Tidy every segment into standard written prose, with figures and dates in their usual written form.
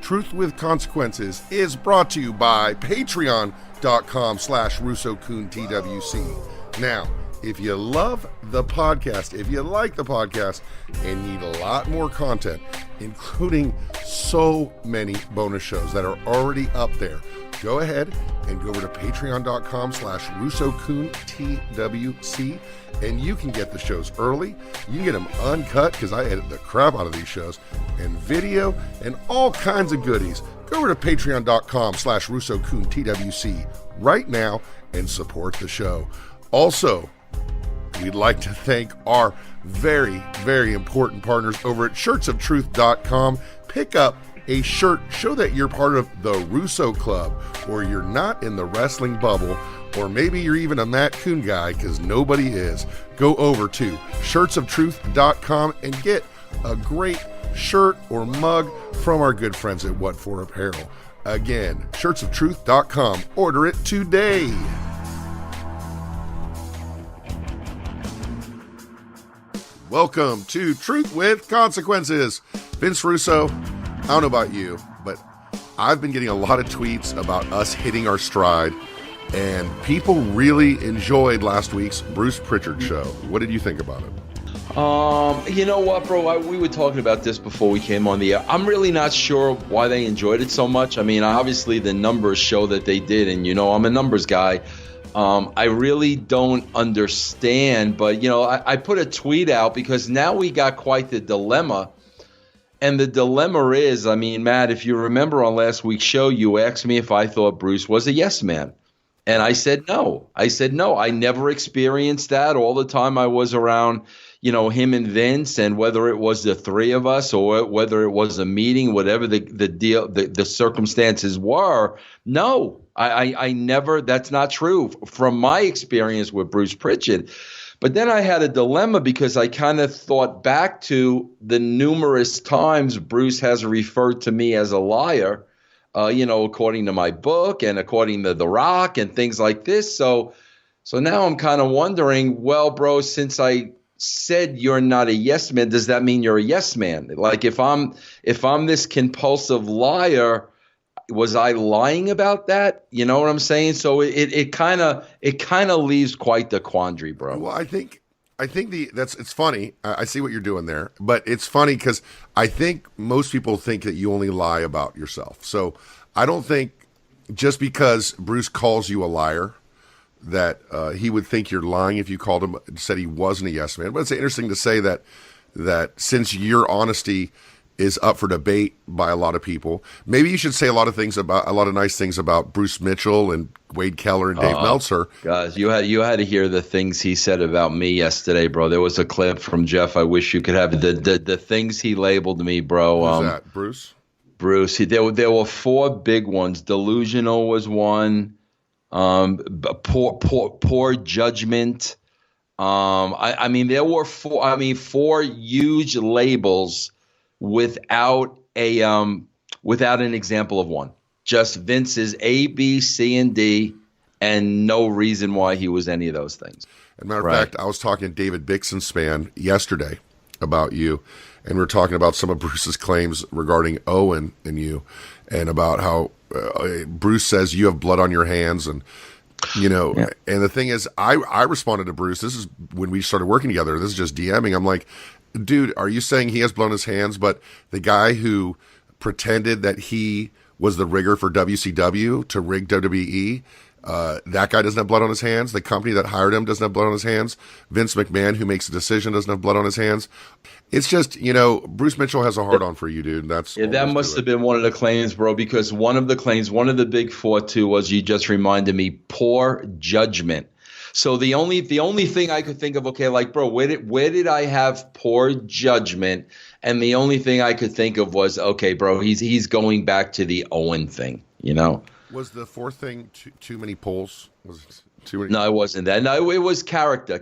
Truth with Consequences is brought to you by patreon.com/RussoCoonTWC. Now, if you love the podcast, if you like the podcast and need a lot more content, including so many bonus shows that are already up there, go ahead and go over to patreon.com/RussoCoonTWC and you can get the shows early. You can get them uncut because I edit the crap out of these shows, and video and all kinds of goodies. Go over to patreon.com/RussoCoonTWC right now and support the show. Also, we'd like to thank our very, very important partners over at shirtsoftruth.com. Pick up a shirt, show that you're part of the Russo Club, or you're not in the wrestling bubble, or maybe you're even a Matt Coon guy, because nobody is. Go over to shirtsoftruth.com and get a great shirt or mug from our good friends at What For Apparel. Again, shirtsoftruth.com. Order it today. Welcome to Truth with Consequences. Vince Russo, I don't know about you, but I've been getting a lot of tweets about us hitting our stride, and people really enjoyed last week's Bruce Prichard show. What did you think about it? You know what, bro? We were talking about this before we came on the air. I'm really not sure why they enjoyed it so much. I mean, obviously the numbers show that they did, and you know I'm a numbers guy. I really don't understand, but you know, I put a tweet out because now we got quite the dilemma. And the dilemma is, I mean, Matt, if you remember on last week's show, you asked me if I thought Bruce was a yes man. And I said no. I never experienced that. All the time I was around, you know, him and Vince, and whether it was the three of us or whether it was a meeting, whatever the deal, the circumstances were, no, I never, that's not true from my experience with Bruce Prichard. But then I had a dilemma because I kind of thought back to the numerous times Bruce has referred to me as a liar, you know, according to my book and according to The Rock and things like this. So now I'm kind of wondering, well, bro, since I said you're not a yes man, does that mean you're a yes man? Like if I'm this compulsive liar, was I lying about that? You know what I'm saying? So it kind of leaves quite the quandary, bro. Well, I think it's funny. I see what you're doing there, but it's funny because I think most people think that you only lie about yourself. So I don't think just because Bruce calls you a liar that he would think you're lying if you said he wasn't a yes man. But it's interesting to say that since your honesty is up for debate by a lot of people, maybe you should say a lot of nice things about Bruce Mitchell and Wade Keller and Dave Meltzer. Guys, you had to hear the things he said about me yesterday, bro. There was a clip from Jeff. I wish you could have the things he labeled me, bro. Who's that? Bruce. There were four big ones. Delusional was one. Poor judgment. I mean, there were four huge labels without an example of one. Just Vince's A, B, C, and D, and no reason why he was any of those things. As a matter of fact, I was talking to David Bixenspan yesterday about you, and we were talking about some of Bruce's claims regarding Owen and you, and about how Bruce says you have blood on your hands, and you know, yeah. And the thing is, I responded to Bruce. This is when we started working together. This is just DMing. I'm like, dude, are you saying he has blown his hands, but the guy who pretended that he was the rigger for WCW to rig WWE, that guy doesn't have blood on his hands. The company that hired him doesn't have blood on his hands. Vince McMahon, who makes the decision, doesn't have blood on his hands. It's just, you know, Bruce Mitchell has a hard on for you, dude. That must have been one of the claims, bro, because one of the big four, too, was, you just reminded me, poor judgment. So the only thing I could think of, okay, like, bro, where did I have poor judgment? And the only thing I could think of was, okay, bro, he's going back to the Owen thing, you know? Was the fourth thing too many polls? Was it too many? No, it wasn't that. No, it was character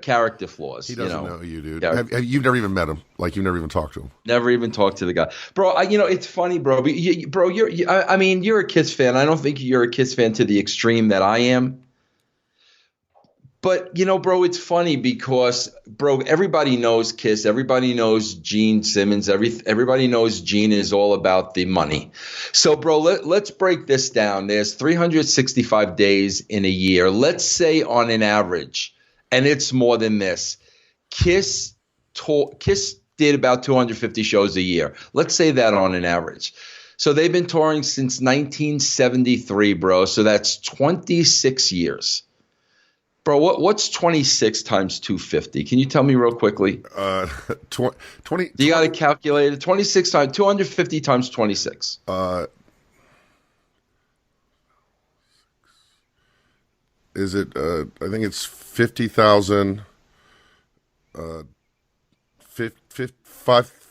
flaws. He doesn't know you, dude. You've never even met him. Like, you've never even talked to him. Never even talked to the guy, bro. It's funny, bro. You're a Kiss fan. I don't think you're a Kiss fan to the extreme that I am. But, bro, it's funny because, bro, everybody knows Kiss. Everybody knows Gene Simmons. Everybody knows Gene is all about the money. So, bro, let's break this down. There's 365 days in a year. Let's say on an average, and it's more than this, Kiss did about 250 shows a year. Let's say that on an average. So they've been touring since 1973, bro. So that's 26 years. Bro, what's 26 times 250? Can you tell me real quickly? 20. You got to calculate it. 26 times 250 times 26. Is it? I think it's 50,000.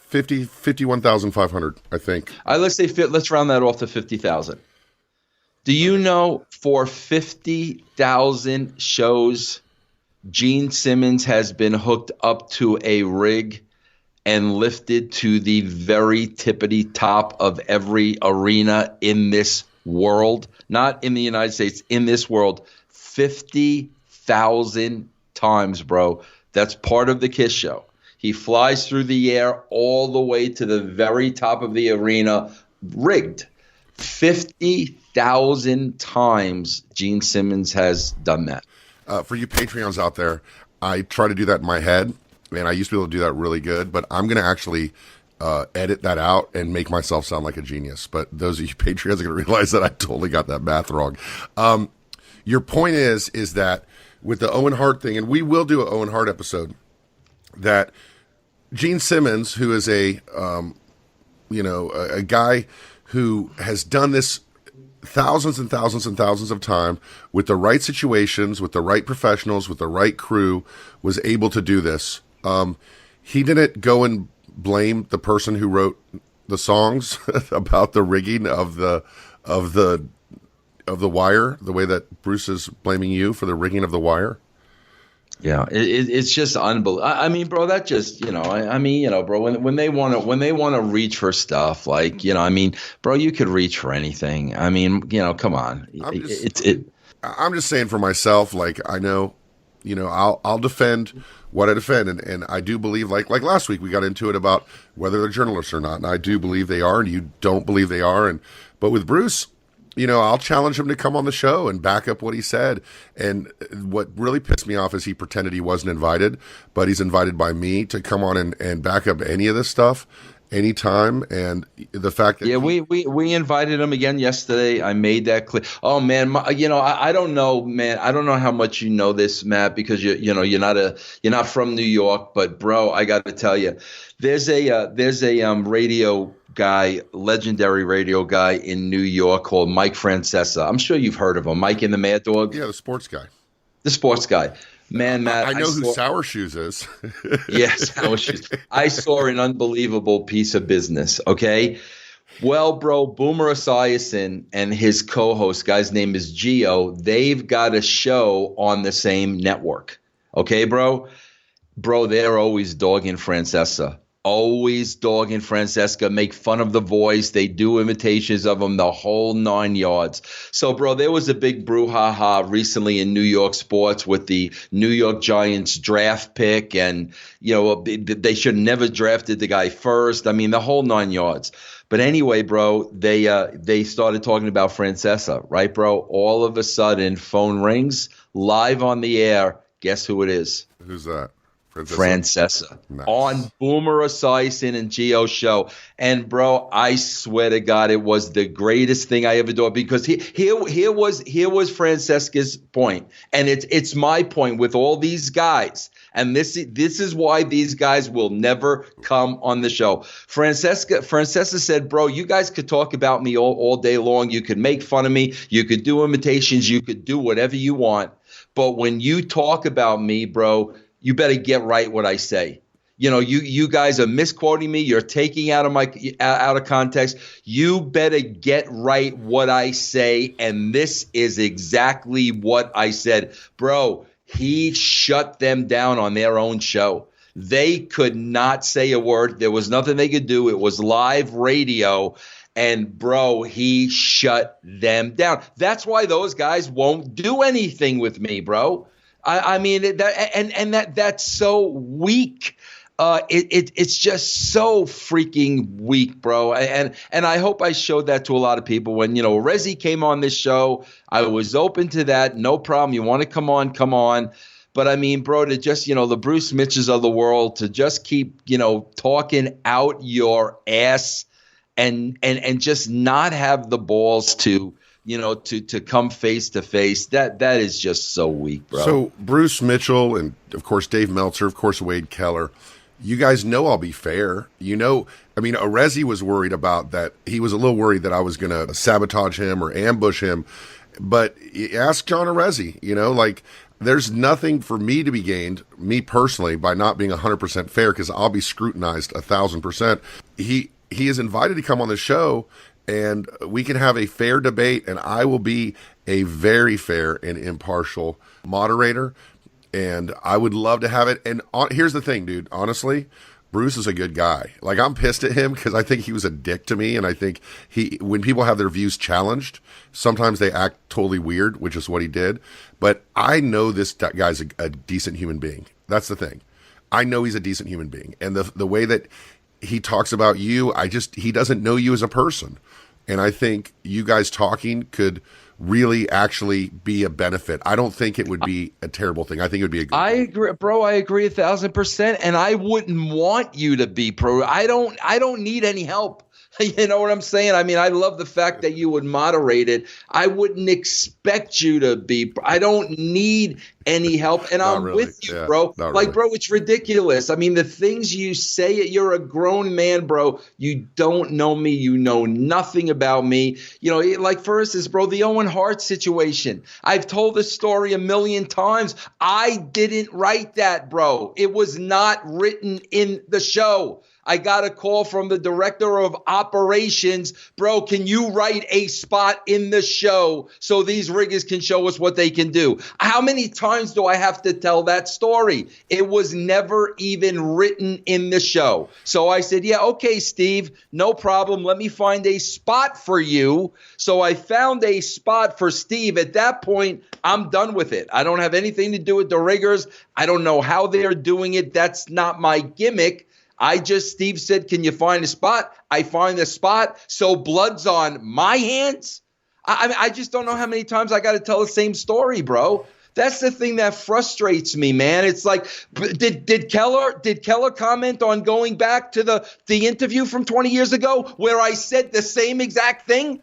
51,500. I think. Let's round that off to 50,000. Do you know for 50,000 shows, Gene Simmons has been hooked up to a rig and lifted to the very tippity top of every arena in this world? Not in the United States, in this world. 50,000 times, bro. That's part of the Kiss show. He flies through the air all the way to the very top of the arena, rigged. 50,000 times Gene Simmons has done that. For you Patreons out there, I try to do that in my head, and I used to be able to do that really good, but I'm going to actually edit that out and make myself sound like a genius. But those of you Patreons are going to realize that I totally got that math wrong. Your point is that with the Owen Hart thing, and we will do an Owen Hart episode, that Gene Simmons, who is a guy who has done this thousands and thousands and thousands of times with the right situations, with the right professionals, with the right crew, was able to do this. He didn't go and blame the person who wrote the songs about the rigging of the wire, the way that Bruce is blaming you for the rigging of the wire. Yeah, it's just unbelievable. I mean, bro, that just, bro, when they want to reach for stuff, like, bro, you could reach for anything. I mean, come on. I'm just saying for myself, like, I know, I'll defend what I defend. And I do believe, like last week, we got into it about whether they're journalists or not. And I do believe they are, and you don't believe they are. But with Bruce, I'll challenge him to come on the show and back up what he said. And what really pissed me off is he pretended he wasn't invited, but he's invited by me to come on and back up any of this stuff anytime. And the fact that we invited him again yesterday. I made that clear. Oh man, I don't know, man. I don't know how much you know this, Matt, because you're not from New York, but bro, I got to tell you, there's a radio guy, legendary radio guy in New York called Mike Francesa. I'm sure you've heard of him. Mike and the Mad Dog. Yeah, the sports guy. The sports guy. Man, Matt. I know who Sour Shoes is. Yes, Sour Shoes. I saw an unbelievable piece of business, okay? Well, bro, Boomer Esiason and his co-host, guy's name is Gio, they've got a show on the same network. Okay, bro? Bro, they're always dogging Francesa. Always dogging Francesca, make fun of the voice. They do imitations of him, the whole 9 yards. So, bro, there was a big brouhaha recently in New York sports with the New York Giants draft pick, and they should have never drafted the guy first. I mean, the whole 9 yards. But anyway, bro, they started talking about Francesa, right, bro? All of a sudden, phone rings live on the air. Guess who it is? Who's that? Francesa. Nice. On Boomer Esiason and Gio's show. And bro, I swear to God, it was the greatest thing I ever did, because here was Francesca's point. And it's my point with all these guys. And this is why these guys will never come on the show. Francesa said, bro, you guys could talk about me all day long. You could make fun of me. You could do imitations. You could do whatever you want. But when you talk about me, bro, you better get right what I say. You guys are misquoting me. You're taking out of context. You better get right what I say. And this is exactly what I said. Bro, he shut them down on their own show. They could not say a word. There was nothing they could do. It was live radio. And, bro, he shut them down. That's why those guys won't do anything with me, bro. I mean, that's so weak. It's just so freaking weak, bro. And I hope I showed that to a lot of people when, Rezi came on this show. I was open to that. No problem. You want to come on, come on. But I mean, bro, to just, the Bruce Mitches of the world to just keep, talking out your ass and just not have the balls to, to come face to face. That is just so weak, bro. So Bruce Mitchell and of course Dave Meltzer, of course Wade Keller. You guys know I'll be fair. Arezzi was worried about that. He was a little worried that I was going to sabotage him or ambush him. But ask John Arezzi, there's nothing for me to be gained, me personally, by not being 100% fair because I'll be scrutinized 1,000%. He is invited to come on the show and we can have a fair debate and I will be a very fair and impartial moderator. And I would love to have it. And here's the thing, dude. Honestly, Bruce is a good guy. Like, I'm pissed at him because I think he was a dick to me. And I think when people have their views challenged, sometimes they act totally weird, which is what he did. But I know this guy's a decent human being. That's the thing. I know he's a decent human being. And the way that he talks about you, he doesn't know you as a person. And I think you guys talking could really actually be a benefit. I don't think it would be a terrible thing. I think it would be a good I thing. agree, bro. I agree 1,000%. And I wouldn't want you to be pro. I don't need any help. You know what I'm saying? I mean, I love the fact that you would moderate it. I wouldn't expect you to be. I don't need any help. And I'm really. with you, Yeah, bro. not Like, really. bro, it's ridiculous. I mean, the things you say, you're a grown man, bro. You don't know me. You know nothing about me. Like, for instance, bro, the Owen Hart situation. I've told this story a million times. I didn't write that, bro. It was not written in the show. I got a call from the director of operations. Bro, can you write a spot in the show so these riggers can show us what they can do? How many times do I have to tell that story? It was never even written in the show. So I said, yeah, okay, Steve, no problem. Let me find a spot for you. So I found a spot for Steve. At that point, I'm done with it. I don't have anything to do with the riggers. I don't know how they're doing it. That's not my gimmick. Steve said, can you find a spot? I find the spot. So blood's on my hands. I just don't know how many times I got to tell the same story, bro. That's the thing that frustrates me, man. It's like, did Keller comment on going back to the interview from 20 years ago where I said the same exact thing?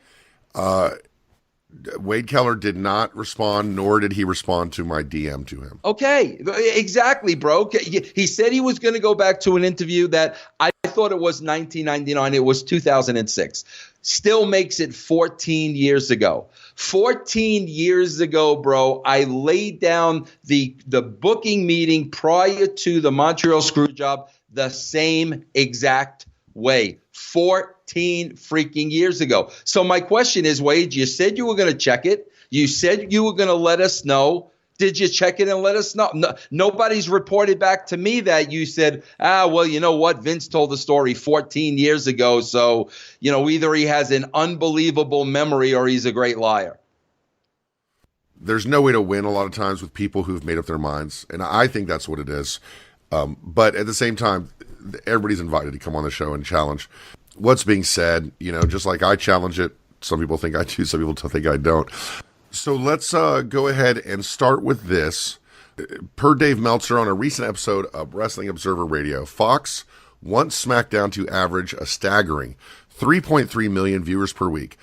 Wade Keller did not respond, nor did he respond to my DM to him. Okay, exactly, bro. He said he was going to go back to an interview that I thought it was 1999. It was 2006. Still makes it 14 years ago. 14 years ago, bro, I laid down the booking meeting prior to the Montreal Screwjob the same exact way. 14 freaking years ago. So my question is, Wade, you said you were going to check it. You said you were going to let us know. Did you check it and let us know? No, nobody's reported back to me that you said, well, you know what? Vince told the story 14 years ago. So, either he has an unbelievable memory or he's a great liar. There's no way to win a lot of times with people who've made up their minds. And I think that's what it is. But at the same time, everybody's invited to come on the show and challenge what's being said, just like I challenge it. Some people think I do, some people think I don't. So let's go ahead and start with this. Per Dave Meltzer on a recent episode of Wrestling Observer Radio, Fox wants SmackDown to average a staggering 3.3 million viewers per week,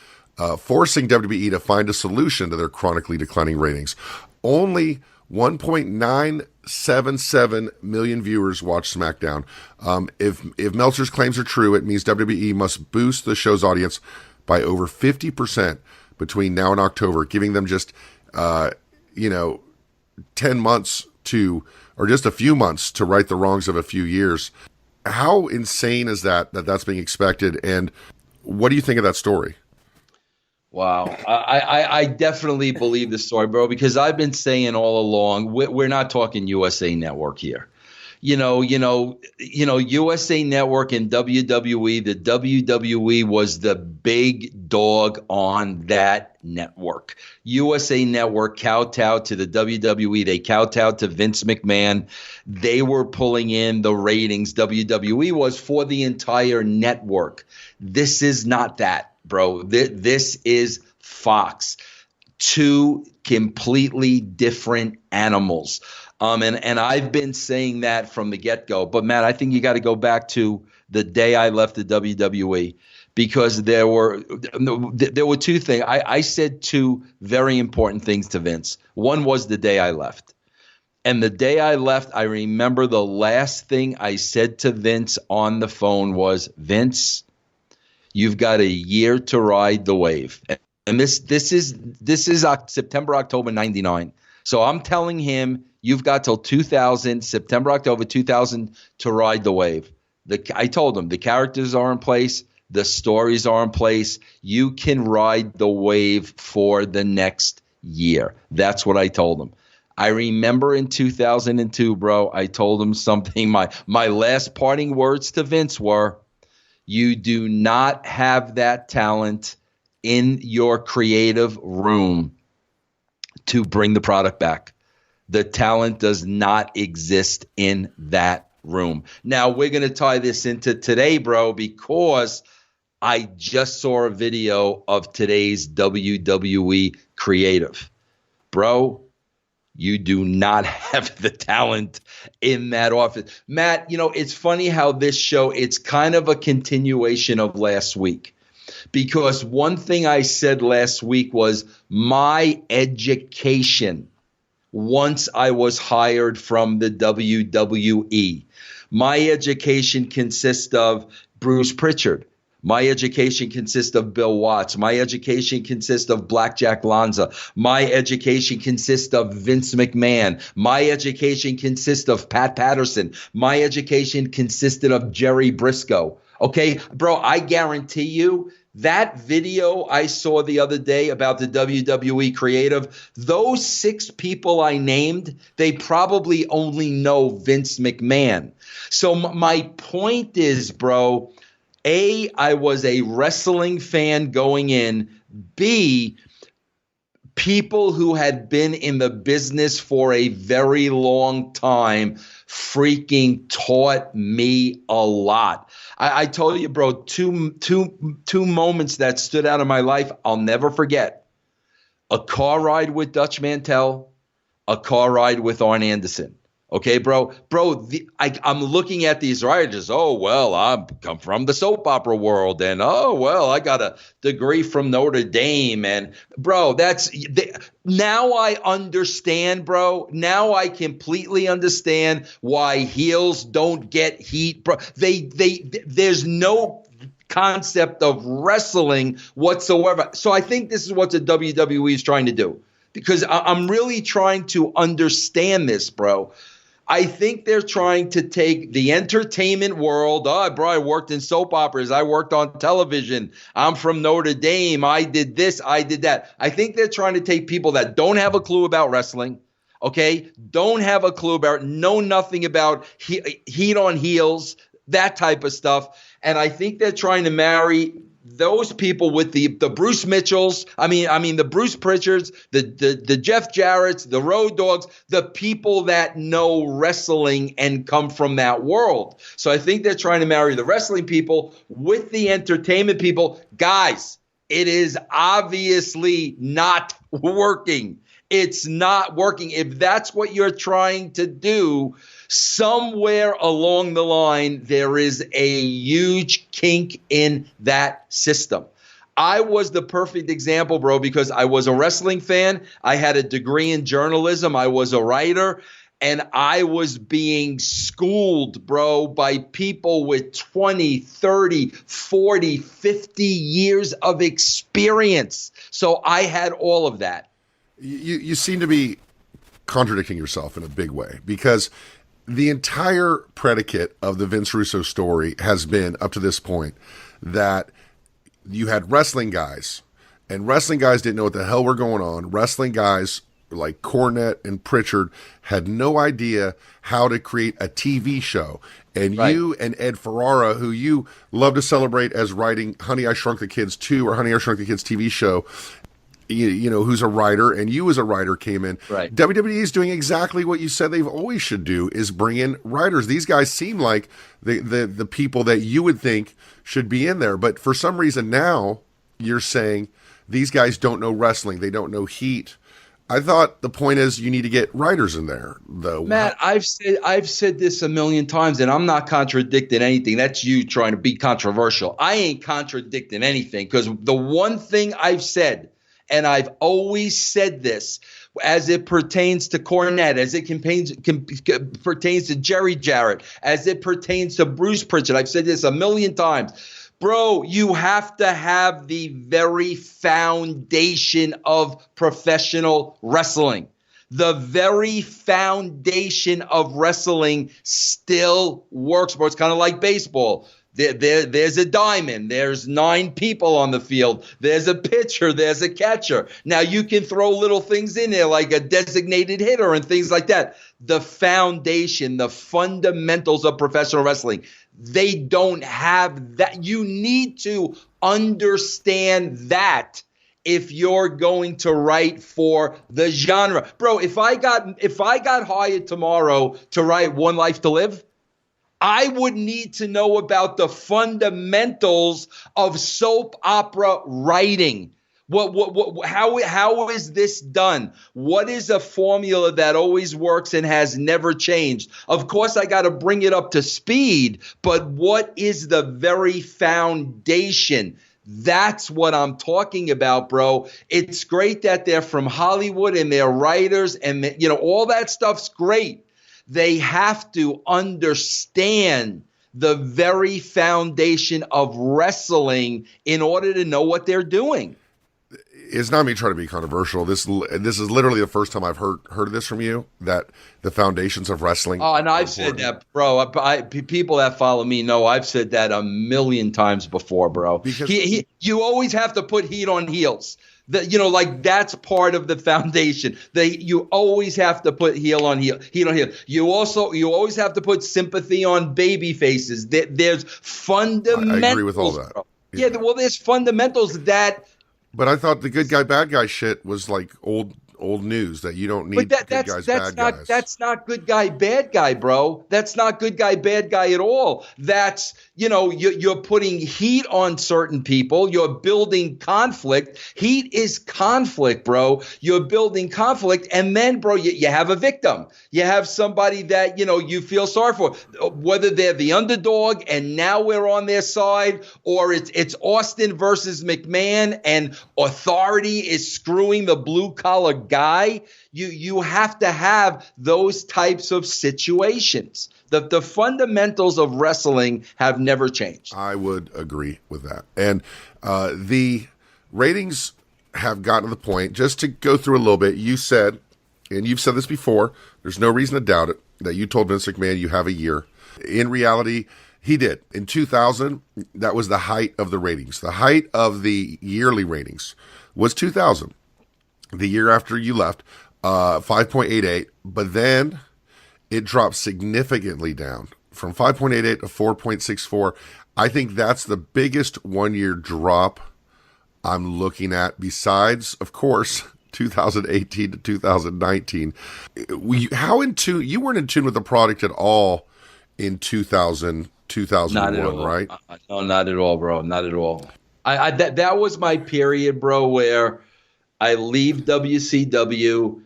forcing WWE to find a solution to their chronically declining ratings. Only 1.977 million viewers watch SmackDown. If Meltzer's claims are true, it means WWE must boost the show's audience by over 50% between now and October, giving them just 10 months or just a few months to right the wrongs of a few years. How insane is that's being expected? And what do you think of that story? Wow. I definitely believe the story, bro, because I've been saying all along, we're not talking USA Network here. USA Network and WWE. The WWE was the big dog on that network. USA Network kowtowed to the WWE. They kowtowed to Vince McMahon. They were pulling in the ratings. WWE was for the entire network. This is not that, bro. This is Fox. Two completely different animals. And I've been saying that from the get-go. But, Matt, I think you got to go back to the day I left the WWE, because there were two things. I said two very important things to Vince. One was the day I left. And the day I left, I remember the last thing I said to Vince on the phone was, Vince, you've got a year to ride the wave. And this is September, October 99. So I'm telling him, you've got till 2000, September, October 2000 to ride the wave. I told him the characters are in place. The stories are in place. You can ride the wave for the next year. That's what I told him. I remember in 2002, bro, I told him something. My last parting words to Vince were, you do not have that talent in your creative room to bring the product back. The talent does not exist in that room. Now, we're going to tie this into today, bro, because I just saw a video of today's WWE creative. Bro, you do not have the talent in that office. Matt, it's funny how this show, it's kind of a continuation of last week. Because one thing I said last week was my education once I was hired from the WWE. My education consists of Bruce Prichard. My education consists of Bill Watts. My education consists of Blackjack Lanza. My education consists of Vince McMahon. My education consists of Pat Patterson. My education consisted of Jerry Briscoe. Okay, bro, I guarantee you that video I saw the other day about the WWE creative, those 6 people I named, they probably only know Vince McMahon. So my point is, bro, A, I was a wrestling fan going in. B, people who had been in the business for a very long time freaking taught me a lot. I told you, bro, two moments that stood out in my life I'll never forget. A car ride with Dutch Mantel, a car ride with Arn Anderson. Okay, bro. I'm looking at these writers. Oh, well, I come from the soap opera world. And, oh, well, I got a degree from Notre Dame. And, bro, now I understand, bro. Now I completely understand why heels don't get heat, bro. There's no concept of wrestling whatsoever. So I think this is what the WWE is trying to do, because I'm really trying to understand this, bro. I think they're trying to take the entertainment world. Oh, bro, I worked in soap operas. I worked on television. I'm from Notre Dame. I did this. I did that. I think they're trying to take people that don't have a clue about wrestling, okay, don't have a clue about, know nothing about heat on heels, that type of stuff. And I think they're trying to marry those people with the Bruce Mitchells, the Bruce Pritchards, the Jeff Jarretts, the Road Dogs, the people that know wrestling and come from that world. So I think they're trying to marry the wrestling people with the entertainment people. Guys, it is obviously not working. It's not working. If that's what you're trying to do, somewhere along the line, there is a huge kink in that system. I was the perfect example, bro, because I was a wrestling fan. I had a degree in journalism. I was a writer, and I was being schooled, bro, by people with 20, 30, 40, 50 years of experience. So I had all of that. You seem to be contradicting yourself in a big way, because the entire predicate of the Vince Russo story has been, up to this point, that you had wrestling guys, and wrestling guys didn't know what the hell were going on. Wrestling guys like Cornette and Prichard had no idea how to create a TV show. And you and Ed Ferrara, who you love to celebrate as writing Honey, I Shrunk the Kids 2 or Honey, I Shrunk the Kids TV show, you know, who's a writer, and you as a writer came in. Right. WWE is doing exactly what you said they've always should do, is bring in writers. These guys seem like the people that you would think should be in there. But for some reason now you're saying these guys don't know wrestling. They don't know heat. I thought the point is you need to get writers in there, though. Matt, I've said this a million times, and I'm not contradicting anything. That's you trying to be controversial. I ain't contradicting anything, because the one thing I've said, and I've always said this, as it pertains to Cornette, as it pertains to Jerry Jarrett, as it pertains to Bruce Prichard, I've said this a million times. Bro, you have to have the very foundation of professional wrestling. The very foundation of wrestling still works, bro. It's kind of like baseball. There's a diamond. There's 9 people on the field. There's a pitcher. There's a catcher. Now, you can throw little things in there like a designated hitter and things like that. The foundation, the fundamentals of professional wrestling, they don't have that. You need to understand that if you're going to write for the genre. Bro, if I got hired tomorrow to write One Life to Live, I would need to know about the fundamentals of soap opera writing. How is this done? What is a formula that always works and has never changed? Of course, I got to bring it up to speed, but what is the very foundation? That's what I'm talking about, bro. It's great that they're from Hollywood and they're writers and, all that stuff's great. They have to understand the very foundation of wrestling in order to know what they're doing. It's not me trying to be controversial. This is literally the first time I've heard of this from you, that the foundations of wrestling. Oh, and I've said that, bro. People that follow me know I've said that a million times before, bro. Because you always have to put heat on heels. That's part of the foundation. You always have to put heat on heel. You always have to put sympathy on baby faces. There's fundamentals. I agree with all that. Yeah, well, there's fundamentals that. But I thought the good guy, bad guy shit was like old news, that you don't need good guys, bad guys. That's not good guy, bad guy, bro. That's not good guy, bad guy at all. That's, you're putting heat on certain people. You're building conflict. Heat is conflict, bro. You're building conflict. And then, bro, you have a victim. You have somebody that, you feel sorry for, whether they're the underdog and now we're on their side, or it's Austin versus McMahon and authority is screwing the blue collar guy. You have to have those types of situations. The fundamentals of wrestling have never changed. I would agree with that. And the ratings have gotten to the point, just to go through a little bit, you said, and you've said this before, there's no reason to doubt it, that you told Vince McMahon you have a year. In reality, he did. In 2000, that was the height of the ratings. The height of the yearly ratings was 2000. The year after you left, 5.88, but then it dropped significantly down from 5.88 to 4.64. I think that's the biggest one-year drop I'm looking at, besides, of course, 2018 to 2019. You weren't in tune with the product at all in 2001, right? No, not at all, bro. Not at all. That was my period, bro, where I leave WCW.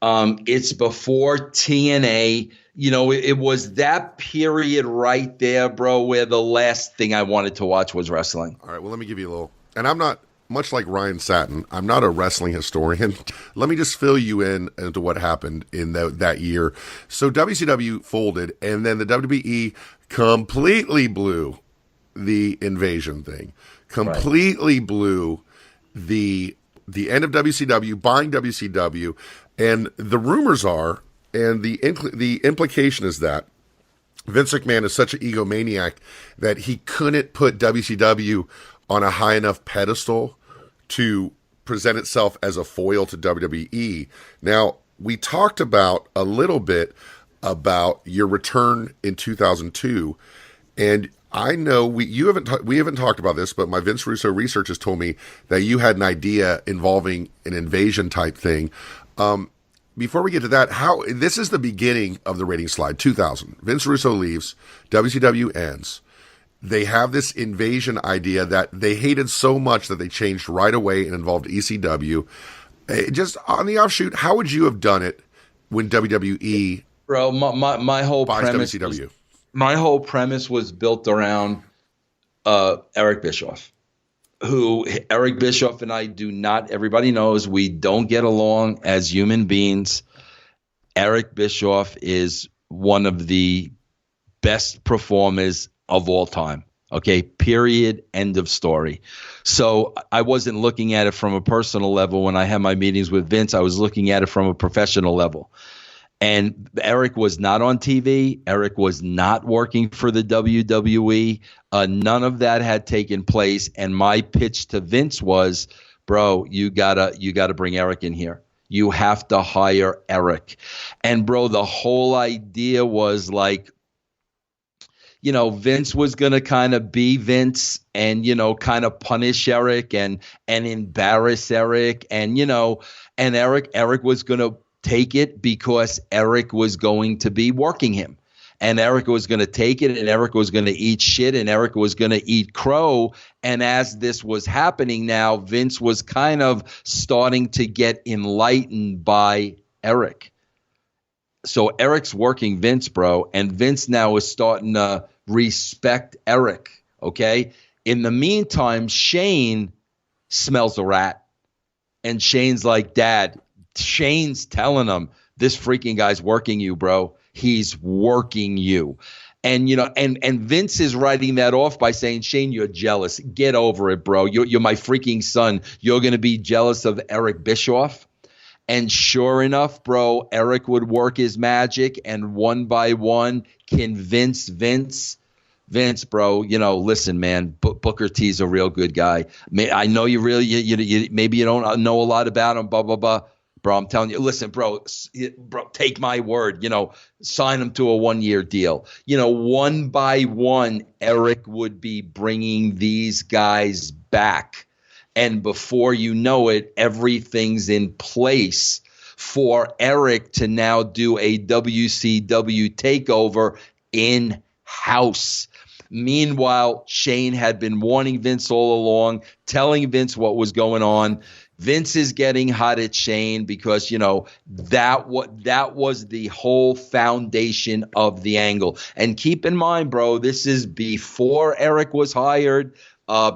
It's before TNA. It was that period right there, bro, where the last thing I wanted to watch was wrestling. All right, well, let me give you a little. And I'm not, much like Ryan Satin, I'm not a wrestling historian. Let me just fill you in into what happened in that year. So WCW folded, and then the WWE completely blew the invasion thing. Completely blew the end of WCW, buying WCW, and the rumors are, and the implication is that Vince McMahon is such an egomaniac that he couldn't put WCW on a high enough pedestal to present itself as a foil to WWE. Now, we talked about a little bit about your return in 2002, and I know we haven't talked about this, but my Vince Russo research has told me that you had an idea involving an invasion type thing. Before we get to that, this is the beginning of the rating slide. 2000, Vince Russo leaves, WCW ends. They have this invasion idea that they hated so much that they changed right away and involved ECW. Just on the offshoot, how would you have done it when WWE Bro, my whole buys premise WCW? My whole premise was built around Eric Bischoff, who Eric Bischoff and I do not, everybody knows we don't get along as human beings. Eric Bischoff is one of the best performers of all time. Okay, period, end of story. So I wasn't looking at it from a personal level when I had my meetings with Vince. I was looking at it from a professional level. And Eric was not on TV. Eric was not working for the WWE. None of that had taken place. And my pitch to Vince was, bro, you gotta bring Eric in here. You have to hire Eric. And bro, the whole idea was like, Vince was going to kind of be Vince and, kind of punish Eric and embarrass Eric. And, and Eric was going to take it because Eric was going to be working him. And Eric was going to take it, and Eric was going to eat shit, and Eric was going to eat crow. And as this was happening now, Vince was kind of starting to get enlightened by Eric. So Eric's working Vince, bro, and Vince now is starting to respect Eric, okay? In the meantime, Shane smells a rat, and Shane's like, Dad, Shane's telling him, this freaking guy's working you, bro. He's working you. And, and Vince is writing that off by saying, Shane, you're jealous. Get over it, bro. You're my freaking son. You're going to be jealous of Eric Bischoff. And sure enough, bro, Eric would work his magic and one by one convince Vince, bro, listen, man, Booker T's a real good guy. I know you really, maybe you don't know a lot about him, blah, blah, blah. Bro, I'm telling you, listen, bro, take my word, sign him to a 1-year deal. One by one, Eric would be bringing these guys back. And before you know it, everything's in place for Eric to now do a WCW takeover in-house. Meanwhile, Shane had been warning Vince all along, telling Vince what was going on. Vince is getting hot at Shane because, that was the whole foundation of the angle. And keep in mind, bro, this is before Eric was hired.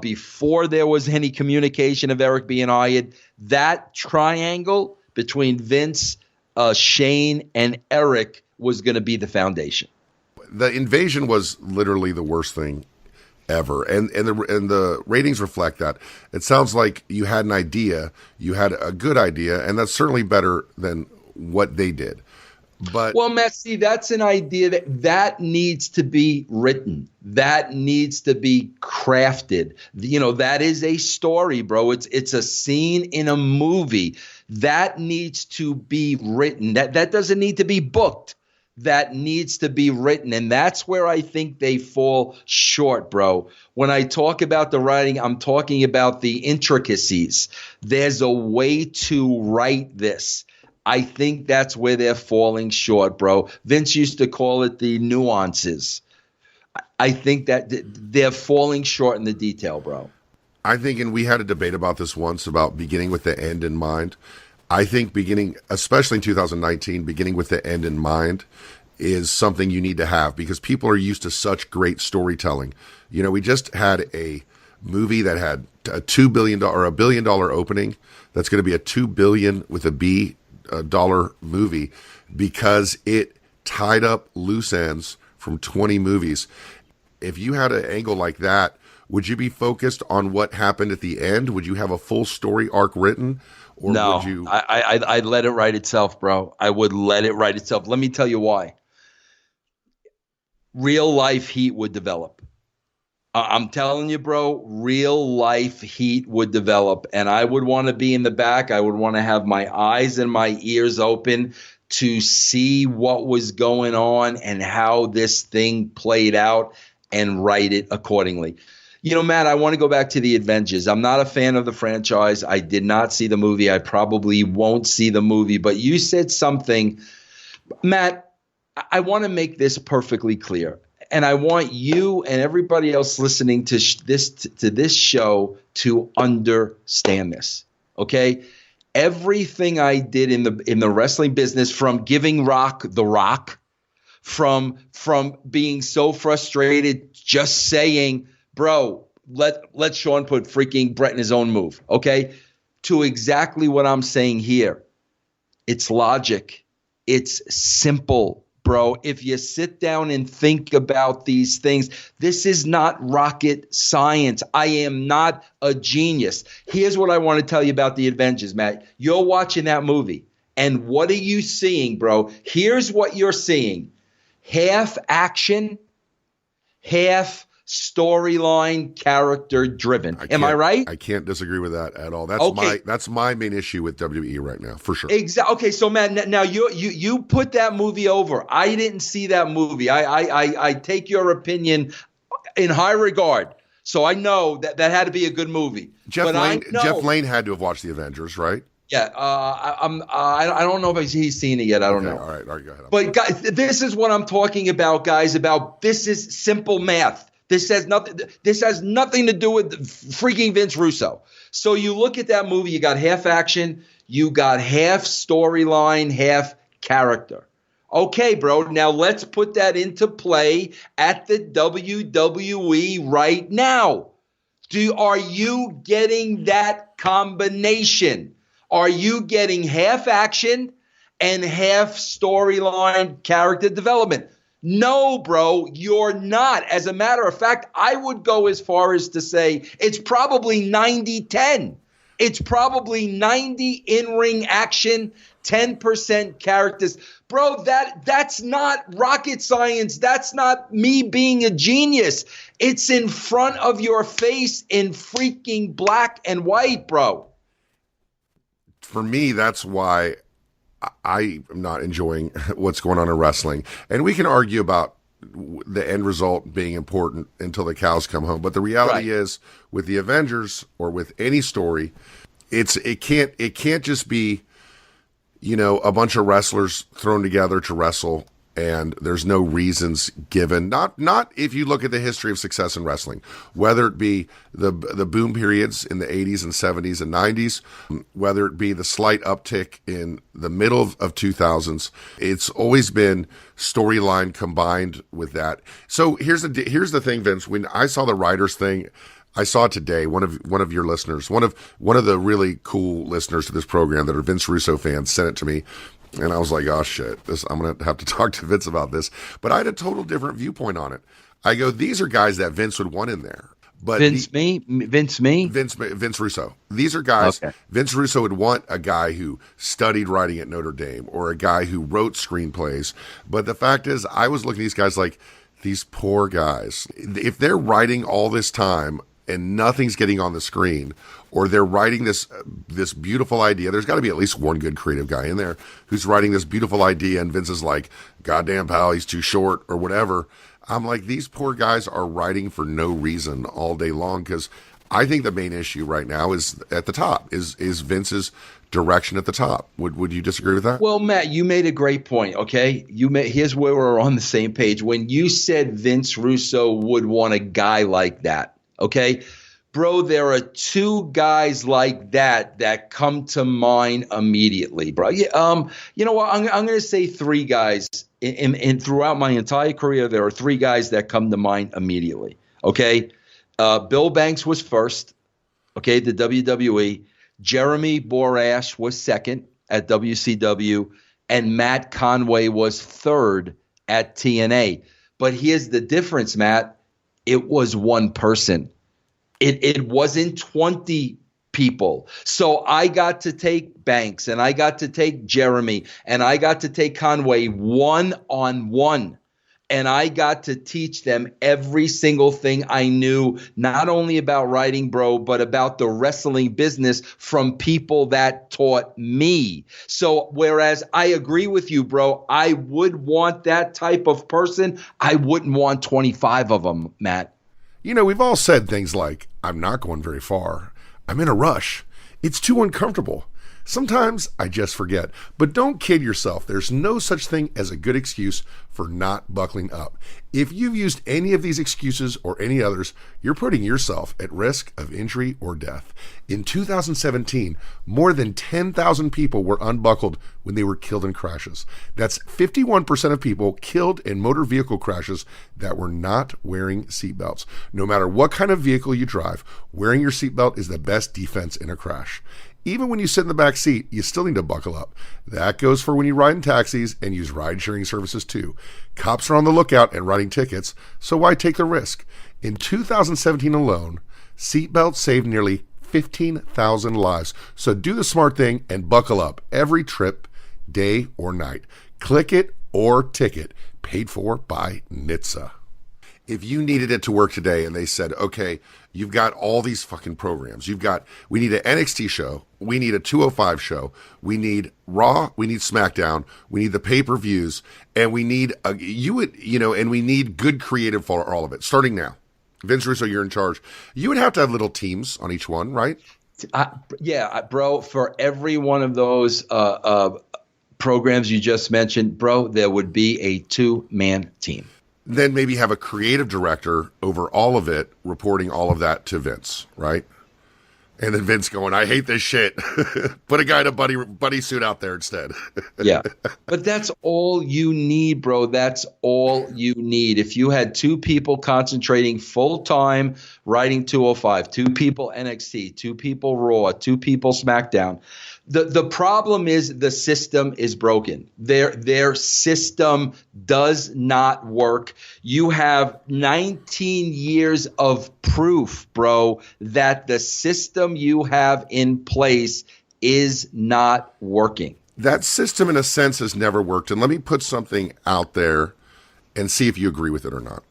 Before there was any communication of Eric being hired, that triangle between Vince, Shane, and Eric was going to be the foundation. The invasion was literally the worst thing ever, and the ratings reflect that. It sounds like you had an idea, you had a good idea, and that's certainly better than what they did. But well, Matt, see, that's an idea that needs to be written. That needs to be crafted. That is a story, bro. It's a scene in a movie that needs to be written. That doesn't need to be booked. That needs to be written. And that's where I think they fall short, bro. When I talk about the writing, I'm talking about the intricacies. There's a way to write this. I think that's where they're falling short, bro. Vince used to call it the nuances. I think that they're falling short in the detail, bro. I think, and we had a debate about this once, about beginning with the end in mind. I think beginning, especially in 2019, beginning with the end in mind is something you need to have because people are used to such great storytelling. We just had a movie that had a $2 billion or $1 billion opening. That's going to be a $2 billion with a B dollar movie because it tied up loose ends from 20 movies. If you had an angle like that, would you be focused on what happened at the end? Would you have a full story arc written? Or no, would you... I'd let it write itself, bro. I would let it write itself. Let me tell you why. Real life heat would develop. I'm telling you, bro, real life heat would develop, and I would want to be in the back. I would want to have my eyes and my ears open to see what was going on and how this thing played out and write it accordingly. You know, Matt, I want to go back to the Avengers. I'm not a fan of the franchise. I did not see the movie. I probably won't see the movie. But you said something, Matt, I want to make this perfectly clear. And I want you and everybody else listening to this show to understand this, okay? Everything I did in the wrestling business, from giving Rock the Rock, from being so frustrated, just saying, bro, let Sean put freaking Brett in his own move, okay? To exactly what I'm saying here. It's logic. It's simple, bro. If you sit down and think about these things, this is not rocket science. I am not a genius. Here's what I want to tell you about the Avengers, Matt. You're watching that movie, and what are you seeing, bro? Here's what you're seeing. Half action, half storyline, character driven. Am I right? I can't disagree with that at all. That's Okay. that's my main issue with WWE right now, for sure. Exactly. Okay, so Matt, now you put that movie over. I didn't see that movie. I take your opinion in high regard. So I know that had to be a good movie. Jeff Lane had to have watched the Avengers, right? Yeah, I don't know if he's seen it yet. I don't know. All right, go ahead. But guys, this is what I'm talking about, guys. About this is simple math. This has nothing to do with freaking Vince Russo. So you look at that movie, you got half action, you got half storyline, half character. Okay, bro, now let's put that into play at the WWE right now. Are you getting that combination? Are you getting half action and half storyline character development? No, bro, you're not. As a matter of fact, I would go as far as to say it's probably 90-10. It's probably 90 in-ring action, 10% characters. Bro, that's not rocket science. That's not me being a genius. It's in front of your face in freaking black and white, bro. For me, that's why I am not enjoying what's going on in wrestling. And we can argue about the end result being important until the cows come home. But the reality is, with the Avengers or with any story, it can't just be, a bunch of wrestlers thrown together to wrestle and there's no reasons given. Not if you look at the history of success in wrestling, whether it be the boom periods in the 80s and 70s and 90s, whether it be the slight uptick in the middle of 2000s, it's always been storyline combined with that. So here's the thing, Vince. When I saw the writers thing, I saw it today. One of your listeners, one of the really cool listeners to this program that are Vince Russo fans, sent it to me. And I was like, oh, shit, I'm going to have to talk to Vince about this. But I had a total different viewpoint on it. I go, these are guys that Vince would want in there. But Vince Russo. These are guys, okay. Vince Russo would want a guy who studied writing at Notre Dame or a guy who wrote screenplays. But the fact is, I was looking at these guys like, these poor guys. If they're writing all this time and nothing's getting on the screen, or they're writing this beautiful idea. There's got to be at least one good creative guy in there who's writing this beautiful idea, and Vince is like, goddamn, pal, he's too short, or whatever. I'm like, these poor guys are writing for no reason all day long, because I think the main issue right now is at the top, is Vince's direction at the top. Would you disagree with that? Well, Matt, you made a great point, okay? Here's where we're on the same page. When you said Vince Russo would want a guy like that, okay? Bro, there are two guys like that come to mind immediately, bro. You know what? I'm going to say three guys. And throughout my entire career, there are three guys that come to mind immediately, okay? Bill Banks was first, okay, the WWE. Jeremy Borash was second at WCW. And Matt Conway was third at TNA. But here's the difference, Matt. It was one person. It wasn't 20 people. So I got to take Banks, and I got to take Jeremy, and I got to take Conway one-on-one. And I got to teach them every single thing I knew, not only about writing, bro, but about the wrestling business from people that taught me. So whereas I agree with you, bro, I would want that type of person. I wouldn't want 25 of them, Matt. You know, we've all said things like, I'm not going very far. I'm in a rush. It's too uncomfortable. Sometimes I just forget. But don't kid yourself. There's no such thing as a good excuse for not buckling up. If you've used any of these excuses or any others, you're putting yourself at risk of injury or death. In 2017, more than 10,000 people were unbuckled when they were killed in crashes. That's 51% of people killed in motor vehicle crashes that were not wearing seatbelts. No matter what kind of vehicle you drive, wearing your seatbelt is the best defense in a crash. Even when you sit in the back seat, you still need to buckle up. That goes for when you ride in taxis and use ride-sharing services too. Cops are on the lookout and writing tickets, so why take the risk? In 2017 alone, seatbelts saved nearly 15,000 lives. So do the smart thing and buckle up every trip, day or night. Click it or ticket. Paid for by NHTSA. If you needed it to work today and they said, okay, you've got all these fucking programs. We need an NXT show. We need a 205 show. We need Raw. We need SmackDown. We need the pay-per-views. And we need, and we need good creative for all of it. Starting now. Vince Russo, you're in charge. You would have to have little teams on each one, right? Bro, for every one of those programs you just mentioned, bro, there would be a 2-man team. Then maybe have a creative director over all of it, reporting all of that to Vince, right? And then Vince going, I hate this shit. Put a guy in a buddy suit out there instead. Yeah. But that's all you need, bro. That's all you need. If you had 2 people concentrating full-time writing 205, 2 people NXT, 2 people Raw, 2 people SmackDown, the problem is the system is broken. Their system does not work. You have 19 years of proof, bro, that the system you have in place is not working. That system, in a sense, has never worked. And let me put something out there and see if you agree with it or not.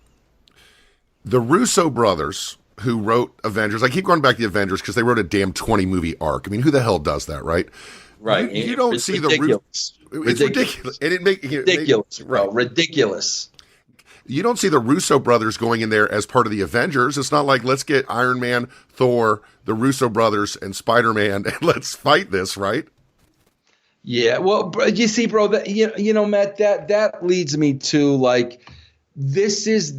The Russo brothers, who wrote Avengers. I keep going back to the Avengers because they wrote a damn 20-movie arc. I mean, who the hell does that, right? Right. You don't see ridiculous. It's ridiculous. And ridiculous, bro. Right. Ridiculous. You don't see the Russo brothers going in there as part of the Avengers. It's not like, let's get Iron Man, Thor, the Russo brothers, and Spider-Man, and let's fight this, right? Yeah. Well, you see, bro, that, you know, Matt, that leads me to, like, this is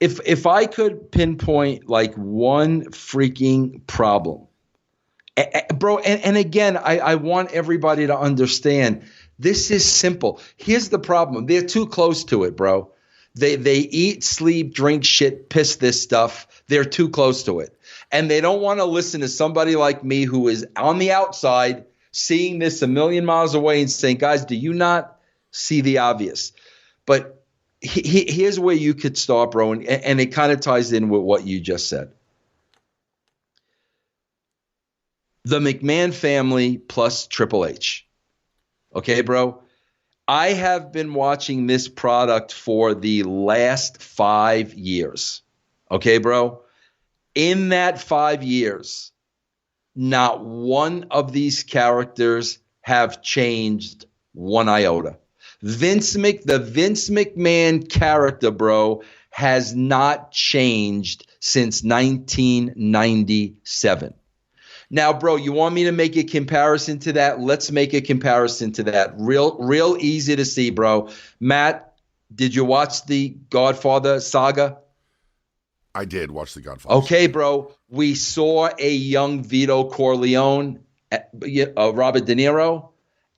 if I could pinpoint like one freaking problem, bro, and again, I want everybody to understand this is simple. Here's the problem. They're too close to it, bro. They eat, sleep, drink, shit, piss this stuff. They're too close to it. And they don't want to listen to somebody like me who is on the outside seeing this a million miles away and saying, guys, do you not see the obvious? But here's where you could start, bro, and it kind of ties in with what you just said. The McMahon family plus Triple H. Okay, bro? I have been watching this product for the last 5 years. Okay, bro? In that 5 years, not one of these characters have changed one iota. The Vince McMahon character, bro, has not changed since 1997. Now, bro, you want me to make a comparison to that? Let's make a comparison to that. Real easy to see, bro. Matt, did you watch the Godfather saga? I did watch the Godfather. Okay, bro. We saw a young Vito Corleone, Robert De Niro.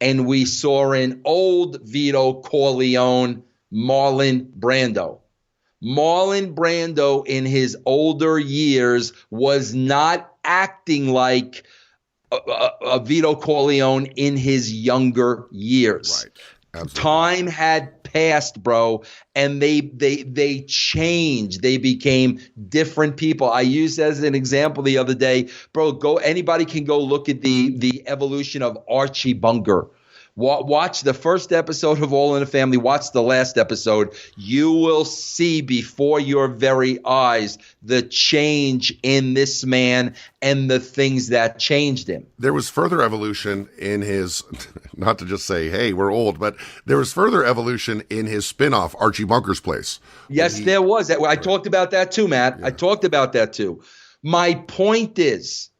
And we saw an old Vito Corleone, Marlon Brando. Marlon Brando in his older years was not acting like a Vito Corleone in his younger years. Right. Absolutely. Time had passed, bro, and they changed. They became different people. I used as an example the other day, bro. Anybody can go look at the evolution of Archie Bunker. Watch the first episode of All in the Family. Watch the last episode. You will see before your very eyes the change in this man and the things that changed him. There was further evolution in his, not to just say, hey, we're old, but there was further evolution in his spinoff, Archie Bunker's Place. Yes, there was. I talked about that too, Matt. Yeah. I talked about that too. My point is,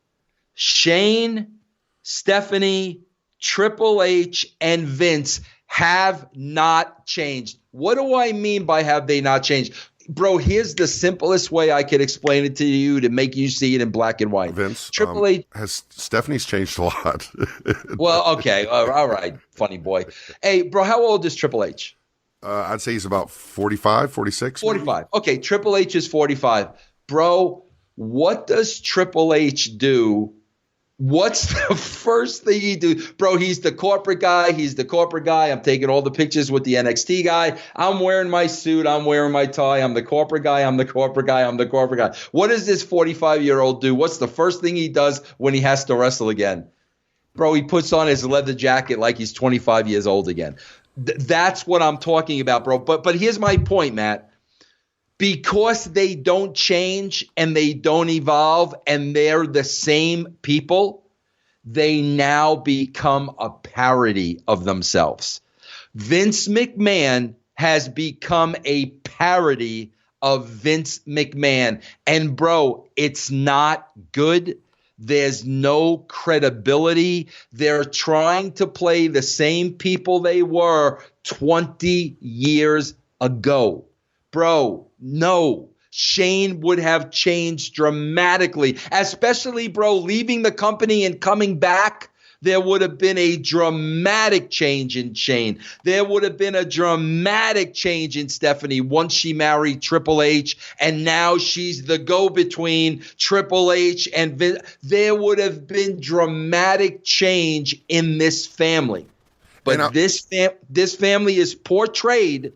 Shane, Stephanie, Triple H, and Vince have not changed. What do I mean by have they not changed? Bro, here's the simplest way I could explain it to you to make you see it in black and white. Vince, Triple H Stephanie's changed a lot. Well, okay. All right, funny boy. Hey, bro, how old is Triple H? I'd say he's about 45, 46. 45. Maybe? Okay, Triple H is 45. Bro, what does Triple H do? What's the first thing he do? Bro, he's the corporate guy. I'm taking all the pictures with the NXT guy. I'm wearing my suit. I'm wearing my tie. I'm the corporate guy. What does this 45-year-old do? What's the first thing he does when he has to wrestle again? Bro, he puts on his leather jacket like he's 25 years old again. That's what I'm talking about, bro. But here's my point, Matt. Because they don't change and they don't evolve and they're the same people, they now become a parody of themselves. Vince McMahon has become a parody of Vince McMahon. And bro, it's not good. There's no credibility. They're trying to play the same people they were 20 years ago. Bro, no. Shane would have changed dramatically, especially, bro, leaving the company and coming back. There would have been a dramatic change in Shane. There would have been a dramatic change in Stephanie once she married Triple H, and now she's the go-between Triple H and Vince. There would have been dramatic change in this family. But this family is portrayed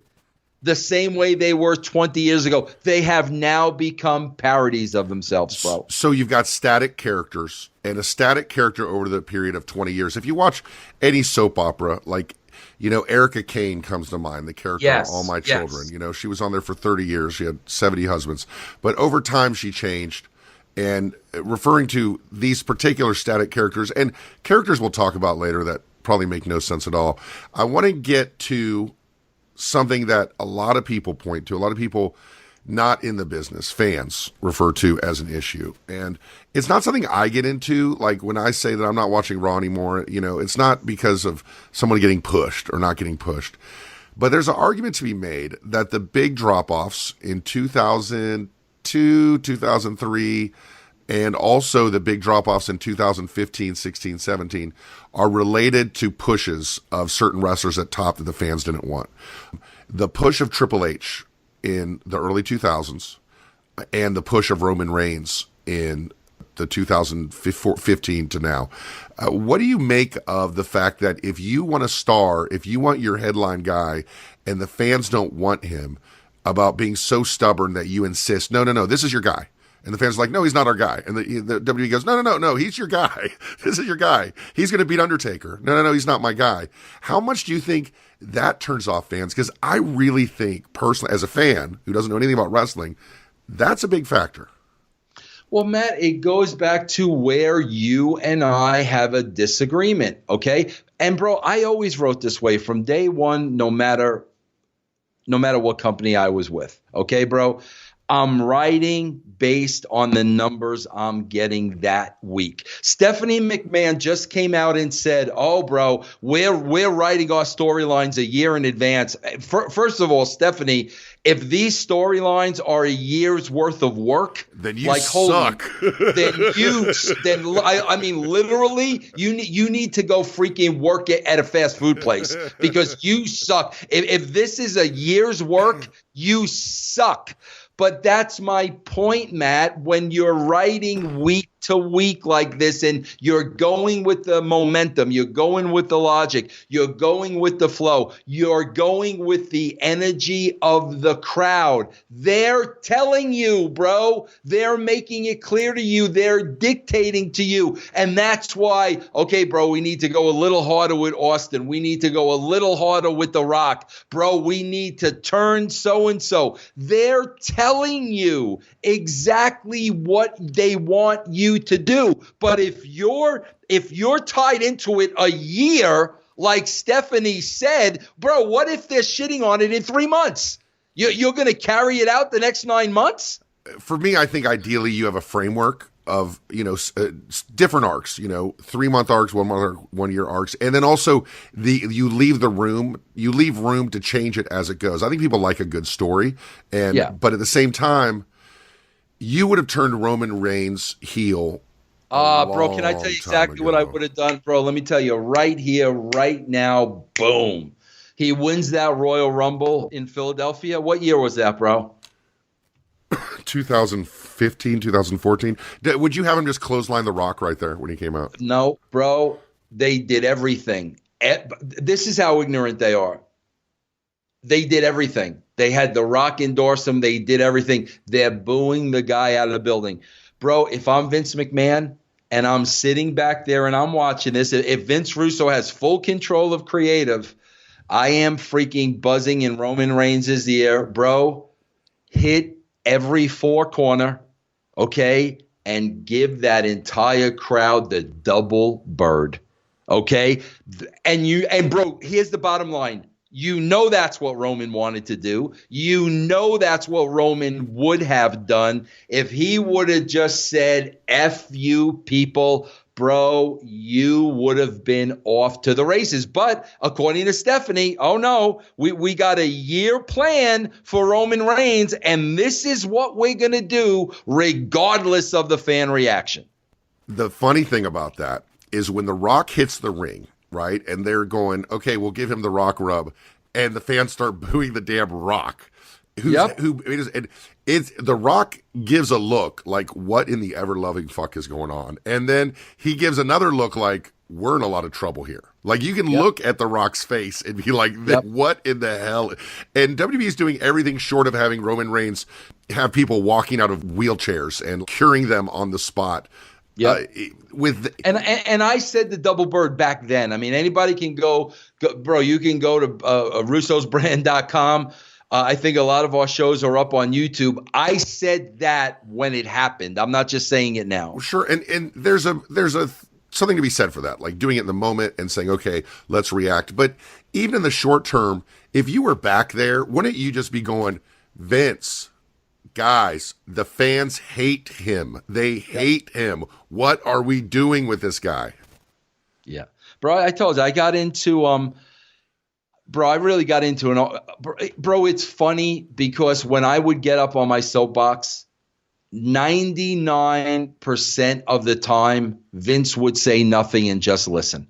the same way they were 20 years ago. They have now become parodies of themselves, bro. So you've got static characters and a static character over the period of 20 years. If you watch any soap opera, like, Erica Kane comes to mind, the character of All My Children. She was on there for 30 years. She had 70 husbands. But over time, she changed. And referring to these particular static characters, and characters we'll talk about later that probably make no sense at all, I want to get to something that a lot of people point to, a lot of people not in the business, fans, refer to as an issue. And it's not something I get into. Like when I say that I'm not watching Raw anymore, it's not because of someone getting pushed or not getting pushed. But there's an argument to be made that the big drop-offs in 2002, 2003, and also the big drop-offs in 2015, 16, 17 are related to pushes of certain wrestlers at top that the fans didn't want. The push of Triple H in the early 2000s and the push of Roman Reigns in the 2015 to now. What do you make of the fact that if you want a star, if you want your headline guy and the fans don't want him, about being so stubborn that you insist, no, this is your guy. And the fans are like, no, he's not our guy. And the WWE goes, no, he's your guy. This is your guy. He's going to beat Undertaker. No, he's not my guy. How much do you think that turns off fans? Because I really think, personally, as a fan who doesn't know anything about wrestling, that's a big factor. Well, Matt, it goes back to where you and I have a disagreement, okay? And, bro, I always wrote this way from day one, no matter what company I was with, okay, bro? I'm writing based on the numbers I'm getting that week. Stephanie McMahon just came out and said, oh, bro, we're writing our storylines a year in advance. First of all, Stephanie, if these storylines are a year's worth of work, then you suck. I mean, literally, you need to go freaking work at a fast food place because you suck. If this is a year's work, you suck. But that's my point, Matt. When you're writing week to week like this, and you're going with the momentum, you're going with the logic, you're going with the flow, you're going with the energy of the crowd. They're telling you, bro, they're making it clear to you, they're dictating to you. And that's why, okay, bro, we need to go a little harder with Austin. We need to go a little harder with The Rock. Bro, we need to turn so-and-so. They're telling you exactly what they want you to do. But if you're tied into it a year, like Stephanie said, bro, what if they're shitting on it in 3 months? You're going to carry it out the next 9 months? For me, I think ideally you have a framework of, different arcs, 3-month arcs, 1 month arc, 1 year arcs. And then also you leave room to change it as it goes. I think people like a good story. But at the same time, you would have turned Roman Reigns heel. Bro, can I tell you exactly what I would have done, bro? Let me tell you right here, right now, boom. He wins that Royal Rumble in Philadelphia. What year was that, bro? 2015, 2014. Would you have him just clothesline The Rock right there when he came out? No, bro. They did everything. This is how ignorant they are. They did everything. They had The Rock endorse him. They did everything. They're booing the guy out of the building. Bro, if I'm Vince McMahon and I'm sitting back there and I'm watching this, if Vince Russo has full control of creative, I am freaking buzzing in Roman Reigns' ear. Bro, hit every 4 corner, okay, and give that entire crowd the double bird, okay? And bro, here's the bottom line. You know that's what Roman wanted to do. You know that's what Roman would have done if he would have just said, F you people, bro, you would have been off to the races. But according to Stephanie, oh no, we got a year plan for Roman Reigns, and this is what we're going to do regardless of the fan reaction. The funny thing about that is when The Rock hits the ring, right? And they're going, okay, we'll give him the Rock rub. And the fans start booing the damn Rock. The Rock gives a look like, what in the ever-loving fuck is going on? And then he gives another look like, we're in a lot of trouble here. Like, you can look at The Rock's face and be like, what in the hell? And WWE is doing everything short of having Roman Reigns have people walking out of wheelchairs and curing them on the spot. And I said the double bird back then. I mean, anybody can go bro, you can go to russosbrand.com. I think a lot of our shows are up on YouTube. I said that when it happened. I'm not just saying it now. Well, sure. And there's something to be said for that, like doing it in the moment and saying, okay, let's react. But even in the short term, if you were back there, wouldn't you just be going, Vince, guys, the fans hate him. They hate him. What are we doing with this guy? Yeah. Bro, I told you, I got into, I really got into it. Bro, it's funny because when I would get up on my soapbox, 99% of the time, Vince would say nothing and just listen.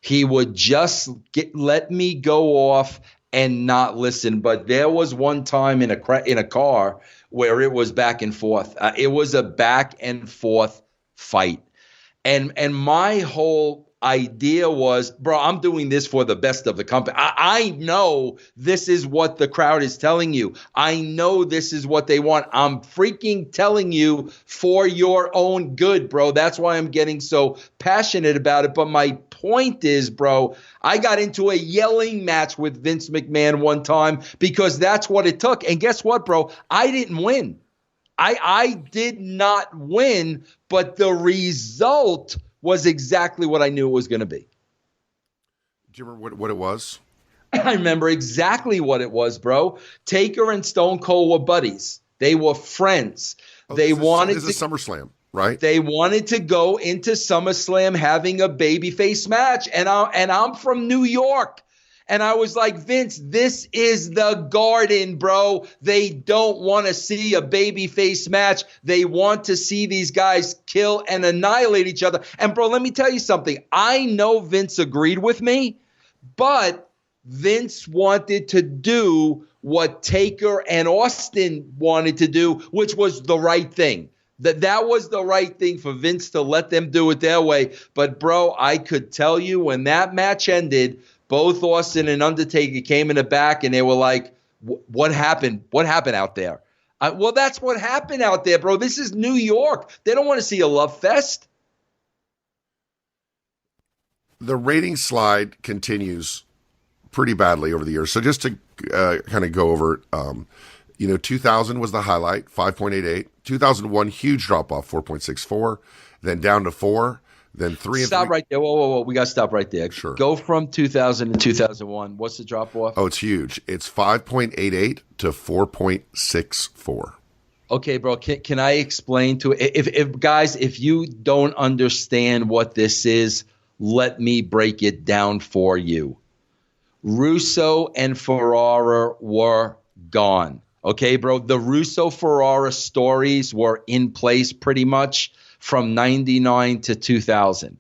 He would just let me go off and not listen. But there was one time in a car where it was back and forth. It was a back and forth fight. And my whole idea was, bro, I'm doing this for the best of the company. I know this is what the crowd is telling you. I know this is what they want. I'm freaking telling you for your own good, bro. That's why I'm getting so passionate about it. But my point is, bro, I got into a yelling match with Vince McMahon one time because that's what it took. And guess what, bro? I didn't win. I did not win, but the result was exactly what I knew it was going to be. Do you remember what it was? I remember exactly what it was, bro. Taker and Stone Cold were buddies. They were friends. This is SummerSlam, right? They wanted to go into SummerSlam having a babyface match, and I'm from New York. And I was like, Vince, this is the Garden, bro. They don't want to see a babyface match. They want to see these guys kill and annihilate each other. And, bro, let me tell you something. I know Vince agreed with me, but Vince wanted to do what Taker and Austin wanted to do, which was the right thing. That was the right thing for Vince to let them do it their way. But, bro, I could tell you when that match ended, both Austin and Undertaker came in the back and they were like, what happened? What happened out there? Well, that's what happened out there, bro. This is New York. They don't want to see a love fest. The rating slide continues pretty badly over the years. So just to kind of go over it, 2000 was the highlight, 5.88. 2001, huge drop off, 4.64. Then down to 4. Then 3 and Stop 3. right there. Whoa. We got to stop right there. Sure. Go from 2000 to 2001. What's the drop off? Oh, it's huge. It's 5.88 to 4.64. Okay, bro. Can I explain to if guys, if you don't understand what this is, let me break it down for you. Russo and Ferrara were gone. Okay, bro. The Russo Ferrara stories were in place pretty much from 99 to 2000.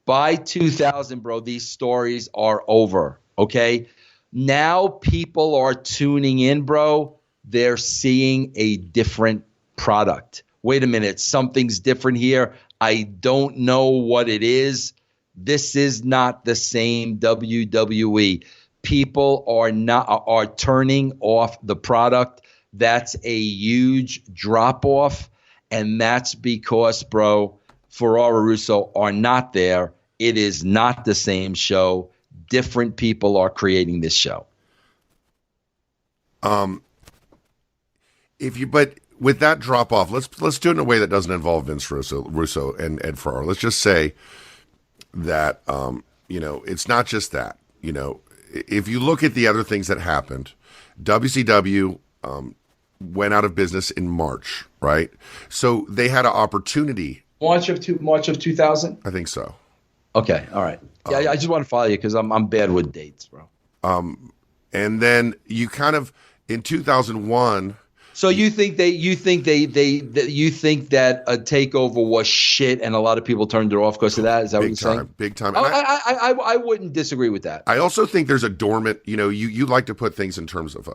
By 2000, bro, these stories are over. Okay. Now people are tuning in, bro. They're seeing a different product. Wait a minute. Something's different here. I don't know what it is. This is not the same WWE. People are turning off the product. That's a huge drop off. And that's because, bro, Ferrara Russo are not there. It is not the same show. Different people are creating this show. But with that drop off, let's do it in a way that doesn't involve Vince Russo and Ed Ferrara. Let's just say that it's not just that. If you look at the other things that happened, WCW went out of business in March, right? So they had an opportunity. March of 2000? I think so. Okay, all right. Yeah, I just want to follow you because I'm bad with dates, bro. And then you kind of in 2001. So you think that a takeover was shit and a lot of people turned it off because of that? Is that what you're saying? Big time. I wouldn't disagree with that. I also think there's a dormant. You like to put things in terms of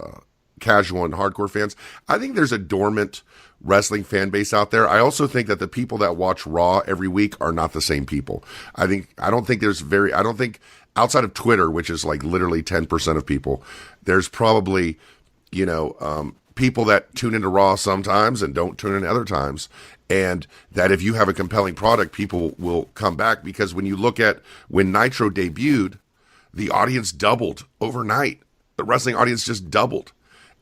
casual and hardcore fans. I think there's a dormant wrestling fan base out there. I also think that the people that watch Raw every week are not the same people. I don't think outside of Twitter, which is like literally 10% of people, there's probably, people that tune into Raw sometimes and don't tune in other times. And that if you have a compelling product, people will come back, because when you look at when Nitro debuted, the audience doubled overnight. The wrestling audience just doubled.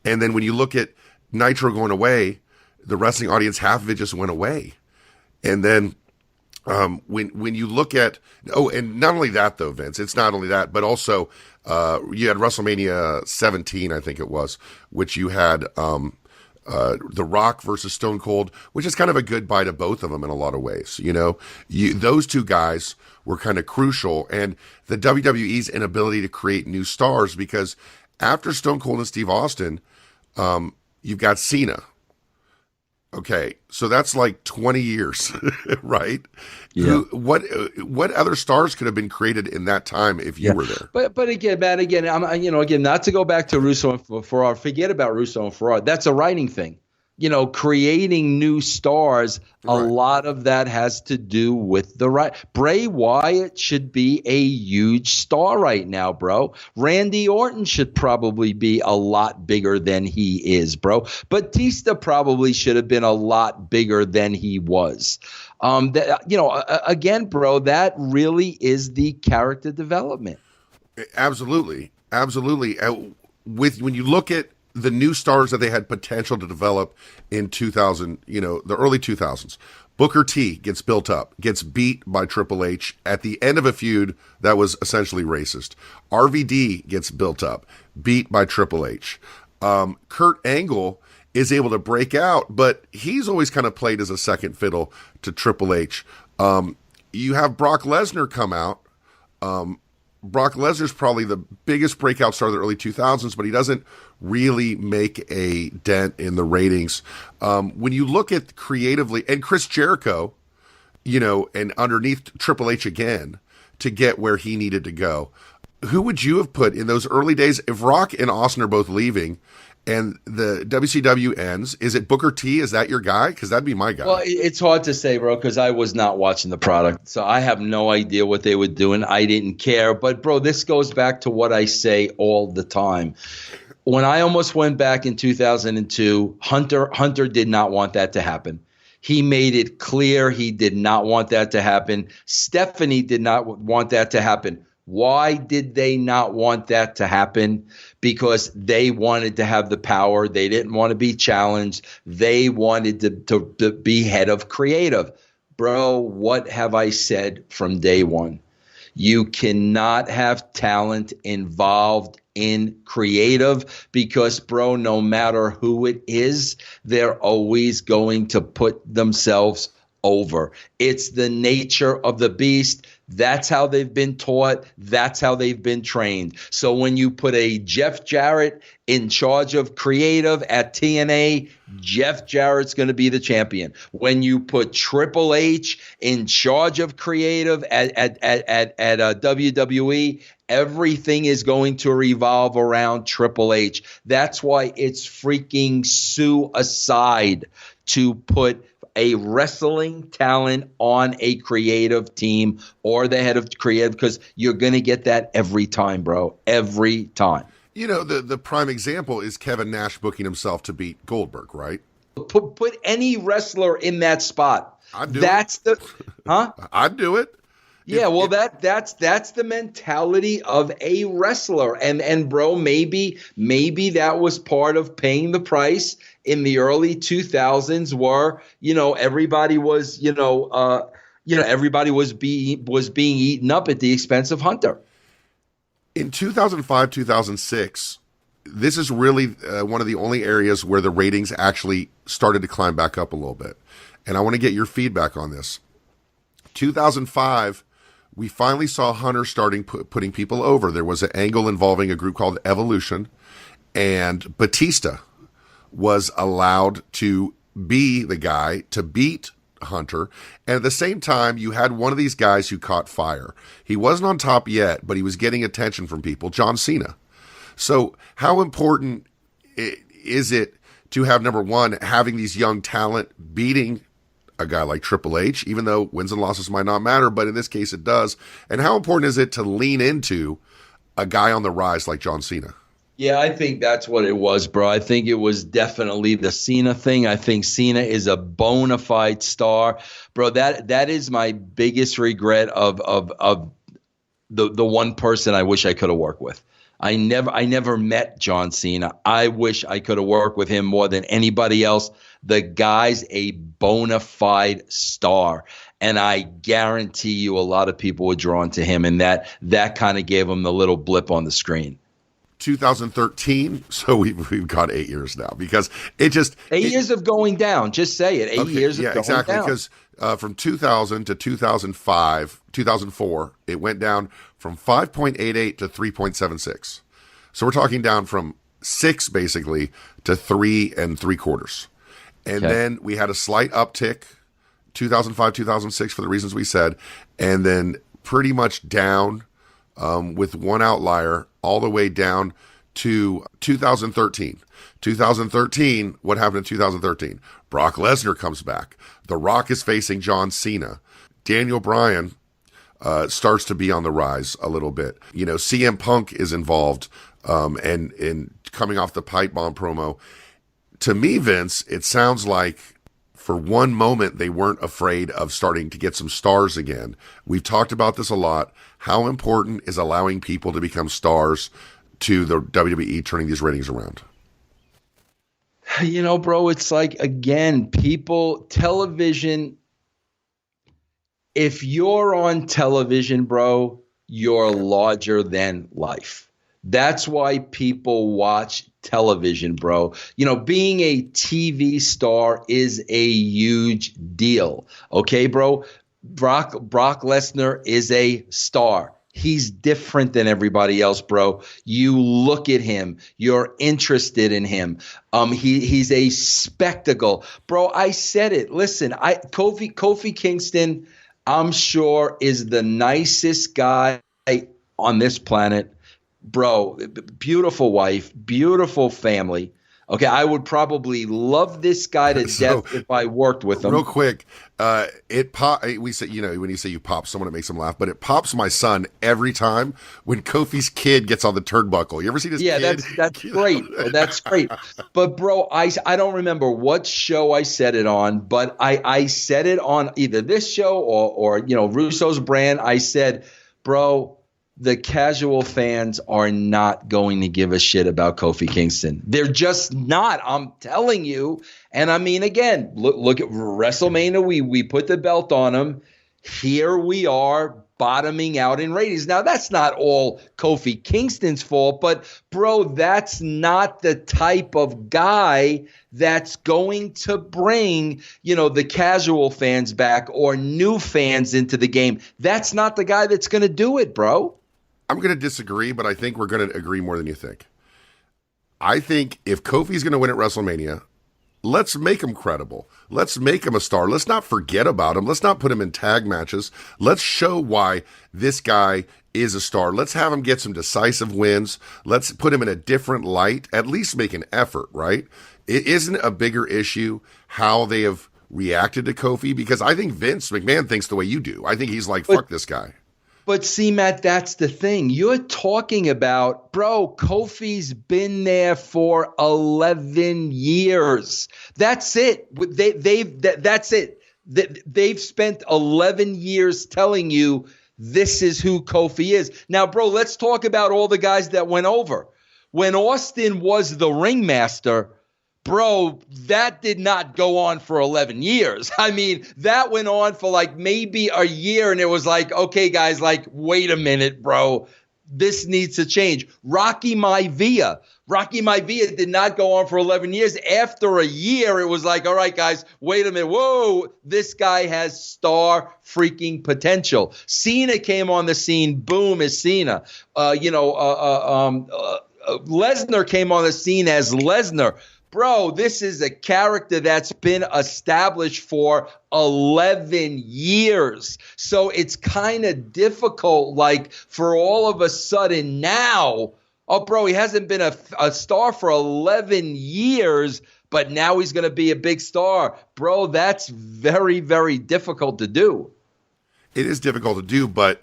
And then when you look at Nitro going away, the wrestling audience, half of it just went away. And then when you look at, and not only that though, Vince, it's not only that, but also you had WrestleMania 17, I think it was, which you had The Rock versus Stone Cold, which is kind of a goodbye to both of them in a lot of ways. Those two guys were kind of crucial, and the WWE's inability to create new stars, because after Stone Cold and Steve Austin, you've got Cena. Okay, so that's like 20 years, right? Yeah. What other stars could have been created in that time if you were there? But again, man, again, not to go back to Russo and Ferrara. Forget about Russo and Ferrara. That's a writing thing. Creating new stars. Right. A lot of that has to do with the right. Bray Wyatt should be a huge star right now, bro. Randy Orton should probably be a lot bigger than he is, bro. Batista probably should have been a lot bigger than he was. Again, bro, that really is the character development. Absolutely. When you look at the new stars that they had potential to develop in 2000, the early 2000s, Booker T gets built up, gets beat by Triple H at the end of a feud that was essentially racist. RVD gets built up, beat by Triple H. Kurt Angle is able to break out, but he's always kind of played as a second fiddle to Triple H. You have Brock Lesnar come out. Brock Lesnar's probably the biggest breakout star of the early 2000s, but he doesn't really make a dent in the ratings. When you look at creatively, and Chris Jericho, and underneath Triple H again to get where he needed to go, who would you have put in those early days? If Rock and Austin are both leaving and the WCW ends. Is it Booker T? Is that your guy? Because that'd be my guy. Well, it's hard to say, bro, because I was not watching the product. So I have no idea what they were doing. I didn't care. But, bro, this goes back to what I say all the time. When I almost went back in 2002, Hunter did not want that to happen. He made it clear he did not want that to happen. Stephanie did not want that to happen. Why did they not want that to happen? Because they wanted to have the power. They didn't want to be challenged. They wanted to be head of creative. Bro, what have I said from day one? You cannot have talent involved in creative because, bro, no matter who it is, they're always going to put themselves over. It's the nature of the beast. That's how they've been taught. That's how they've been trained. So when you put a Jeff Jarrett in charge of creative at TNA, Jeff Jarrett's going to be the champion. When you put Triple H in charge of creative at WWE, everything is going to revolve around Triple H. That's why it's freaking suicide to put a wrestling talent on a creative team or the head of creative, because you're going to get that every time, bro. Every time. You know, the prime example is Kevin Nash booking himself to beat Goldberg, right? Put any wrestler in that spot. I'd do That's it. I'd do it. Yeah, well, that's the mentality of a wrestler, and bro, maybe that was part of paying the price in the early 2000s, where everybody was everybody was being eaten up at the expense of Hunter. In 2005, 2006, this is really one of the only areas where the ratings actually started to climb back up a little bit, and I want to get your feedback on this. 2005. We finally saw Hunter starting putting people over. There was an angle involving a group called Evolution, and Batista was allowed to be the guy to beat Hunter. And at the same time, you had one of these guys who caught fire. He wasn't on top yet, but he was getting attention from people, John Cena. So how important is it to have, number one, having these young talent beating a guy like Triple H, even though wins and losses might not matter, but in this case it does? And how important is it to lean into a guy on the rise like John Cena? Yeah, I think that's what it was, bro. I think it was definitely the Cena thing. I think Cena is a bona fide star, bro. That is my biggest regret of the one person I wish I could have worked with. I never met John Cena. I wish I could have worked with him more than anybody else. The guy's a bona fide star, and I guarantee you a lot of people were drawn to him, and that kind of gave him the little blip on the screen. 2013, so we've got 8 years now, because it just 8 years of going down. Just say it. 8 years of going exactly, down. because from 2000 to 2004, it went down from 5.88 to 3.76. So we're talking down from 6 basically to 3 3/4. And then we had a slight uptick, 2005, 2006, for the reasons we said, and then pretty much down with one outlier all the way down to 2013. 2013, what happened in 2013? Brock Lesnar comes back. The Rock is facing John Cena. Daniel Bryan starts to be on the rise a little bit. CM Punk is involved and in coming off the pipe bomb promo. To me, Vince, it sounds like for one moment they weren't afraid of starting to get some stars again. We've talked about this a lot. How important is allowing people to become stars to the WWE turning these ratings around? Bro, it's like, again, television, if you're on television, bro, you're larger than life. That's why people watch television, bro. Being a TV star is a huge deal. Okay, bro? Brock Lesnar is a star. He's different than everybody else, bro. You look at him, you're interested in him. He's a spectacle. Bro, I said it. Listen, Kofi Kingston, I'm sure, is the nicest guy on this planet. Bro, beautiful wife, beautiful family. Okay, I would probably love this guy to death if I worked with him. Real quick, we say, when you say you pop someone, it makes them laugh, but it pops my son every time when Kofi's kid gets on the turnbuckle. You ever see this? Yeah, kid? that's great. That's great. But bro, I don't remember what show I said it on, but I said it on either this show or Russo's brand. I said, bro, the casual fans are not going to give a shit about Kofi Kingston. They're just not. I'm telling you. And I mean, again, look at WrestleMania. We put the belt on him. Here we are bottoming out in ratings. Now, that's not all Kofi Kingston's fault, but bro, that's not the type of guy that's going to bring, the casual fans back or new fans into the game. That's not the guy that's going to do it, bro. I'm going to disagree, but I think we're going to agree more than you think. I think if Kofi's going to win at WrestleMania, let's make him credible. Let's make him a star. Let's not forget about him. Let's not put him in tag matches. Let's show why this guy is a star. Let's have him get some decisive wins. Let's put him in a different light. At least make an effort, right? It isn't a bigger issue how they have reacted to Kofi, because I think Vince McMahon thinks the way you do. I think he's like, fuck this guy. But see, Matt, that's the thing. You're talking about, bro, Kofi's been there for 11 years. That's it. That's it. They've spent 11 years telling you this is who Kofi is. Now, bro, let's talk about all the guys that went over. When Austin was the ringmaster, bro, that did not go on for 11 years. I mean, that went on for like maybe a year, and it was like, okay, guys, like, wait a minute, bro. This needs to change. Rocky Maivia did not go on for 11 years. After a year, it was like, all right, guys, wait a minute. Whoa, this guy has star freaking potential. Cena came on the scene. Boom, is Cena. Lesnar came on the scene as Lesnar. Bro, this is a character that's been established for 11 years. So it's kind of difficult, like, for all of a sudden now, oh, bro, he hasn't been a star for 11 years, but now he's going to be a big star. Bro, that's very, very difficult to do. It is difficult to do, but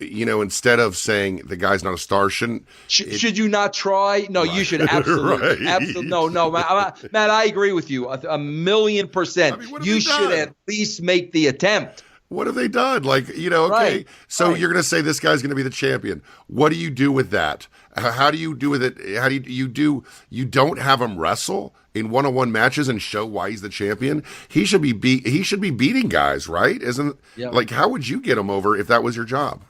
instead of saying the guy's not a star, should you not try? No, right. You should absolutely, right. Absolutely. No, Matt, I agree with you a million percent. I mean, you should at least make the attempt. What have they done? Like, okay, right. So right. You're going to say this guy's going to be the champion. What do you do with that? How do you do with it? How do you don't have him wrestle in one-on-one matches and show why he's the champion? He should be beating guys, right? Like, how would you get him over if that was your job?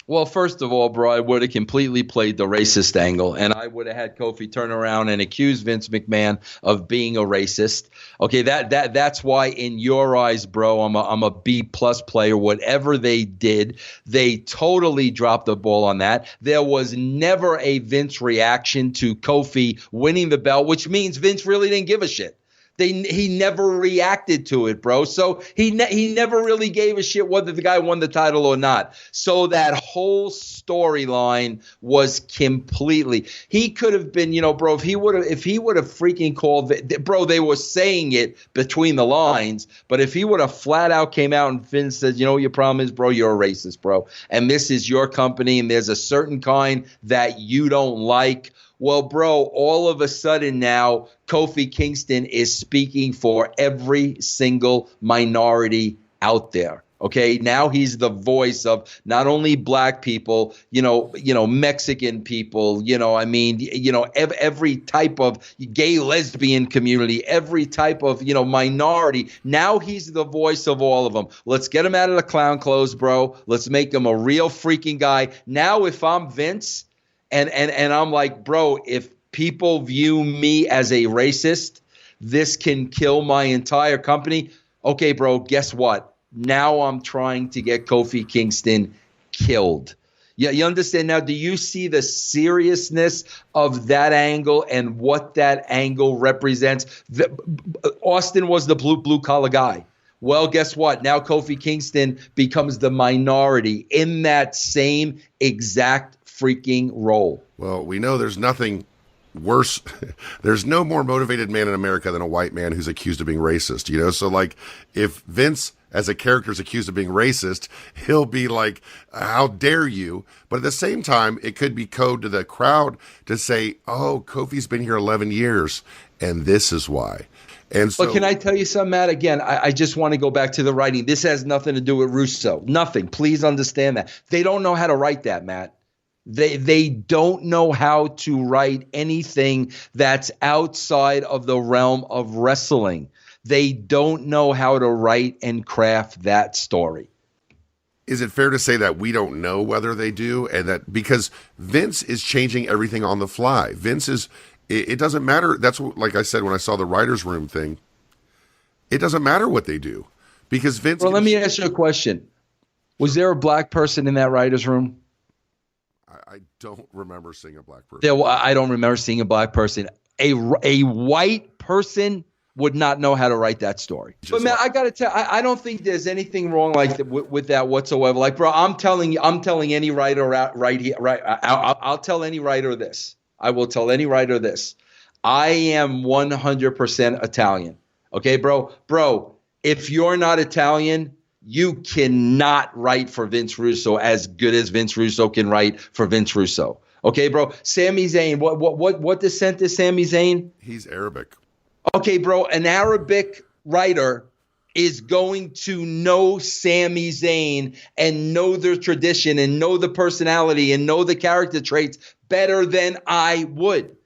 Well, first of all, bro, I would have completely played the racist angle, and I would have had Kofi turn around and accuse Vince McMahon of being a racist. Okay, that's why in your eyes, bro, I'm a B+ player. Whatever they did, they totally dropped the ball on that. There was never a Vince reaction to Kofi winning the belt, which means Vince really didn't give a shit. He never reacted to it, bro. So he never really gave a shit whether the guy won the title or not. So that whole storyline was completely. He could have been, bro. If he would have freaking called, bro, they were saying it between the lines. But if he would have flat out came out and Vince said, what your problem is, bro, you're a racist, bro, and this is your company, and there's a certain kind that you don't like. Well, bro, all of a sudden now Kofi Kingston is speaking for every single minority out there. Okay, now he's the voice of not only black people, Mexican people, every type of gay, lesbian community, every type of, minority. Now he's the voice of all of them. Let's get him out of the clown clothes, bro. Let's make him a real freaking guy. Now, if I'm Vince, and I'm like, bro, if people view me as a racist, this can kill my entire company. Okay, bro, guess what? Now I'm trying to get Kofi Kingston killed. Yeah, you understand now? Do you see the seriousness of that angle and what that angle represents? Austin was the blue collar guy. Well, guess what? Now Kofi Kingston becomes the minority in that same exact freaking role. Well, we know there's nothing worse. There's no more motivated man in America than a white man who's accused of being racist, you know? So like if Vince as a character is accused of being racist, he'll be like, how dare you? But at the same time, it could be code to the crowd to say, oh, Kofi's been here 11 years and this is why. And so, but can I tell you something, Matt? Again, I just want to go back to the writing. This has nothing to do with Russo. Nothing. Please understand that. They don't know how to write that, Matt. They don't know how to write anything that's outside of the realm of wrestling. They don't know how to write and craft that story. Is it fair to say that we don't know whether they do, and that because Vince is changing everything on the fly? Vince is, it doesn't matter. That's what, like I said, when I saw the writer's room thing, it doesn't matter what they do because Vince. Well, let me ask you a question. Was there a black person in that writer's room? I don't remember seeing a black person. I don't remember seeing a black person. A white person would not know how to write that story. But man, I gotta tell, I don't think there's anything wrong like with that whatsoever. Like, bro, I'm telling any writer right here, right? I'll tell any writer this. I will tell any writer this. I am 100% Italian. Okay, bro. If you're not Italian, you cannot write for Vince Russo as good as Vince Russo can write for Vince Russo. Okay, bro. Sami Zayn, what descent is Sami Zayn? He's Arabic. Okay, bro. An Arabic writer is going to know Sami Zayn and know their tradition and know the personality and know the character traits better than I would.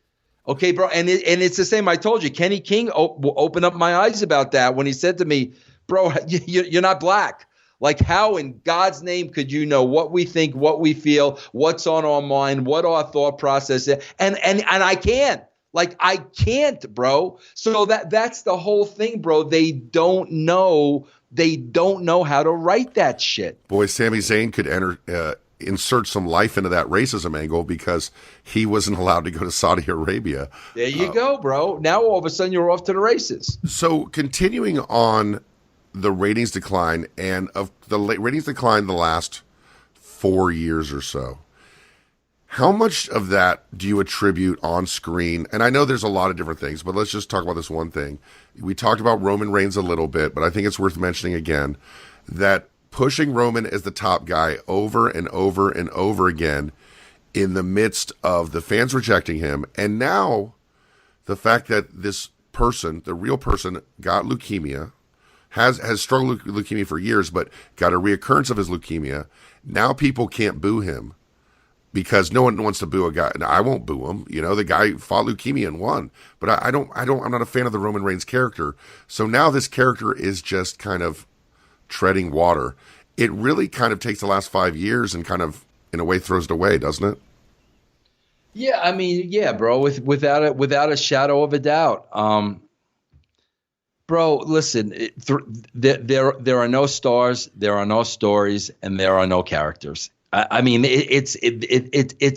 Okay, bro. And it's the same. I told you, Kenny King opened up my eyes about that when he said to me, bro, you're not black. Like, how in God's name could you know what we think, what we feel, what's on our mind, what our thought process is? And I can't. Like, I can't, bro. So that's the whole thing, bro. They don't know how to write that shit. Boy, Sami Zayn could insert some life into that racism angle because he wasn't allowed to go to Saudi Arabia. There you go, bro. Now all of a sudden you're off to the races. So continuing on the ratings decline, and of the ratings decline the last 4 years or so, how much of that do you attribute on screen? And I know there's a lot of different things, but let's just talk about this one thing. We talked about Roman Reigns a little bit, but I think it's worth mentioning again that pushing Roman as the top guy over and over and over again in the midst of the fans rejecting him, and now the fact that this person, the real person, got leukemia, has struggled with leukemia for years, but got a reoccurrence of his leukemia. Now people can't boo him because no one wants to boo a guy. Now, I won't boo him. You know, the guy fought leukemia and won, but I'm not a fan of the Roman Reigns character. So now this character is just kind of treading water. It really kind of takes the last 5 years and kind of, in a way, throws it away, doesn't it? Yeah, I mean, yeah, bro, without a shadow of a doubt. Bro, listen, there are no stars, there are no stories, and there are no characters. I mean, it's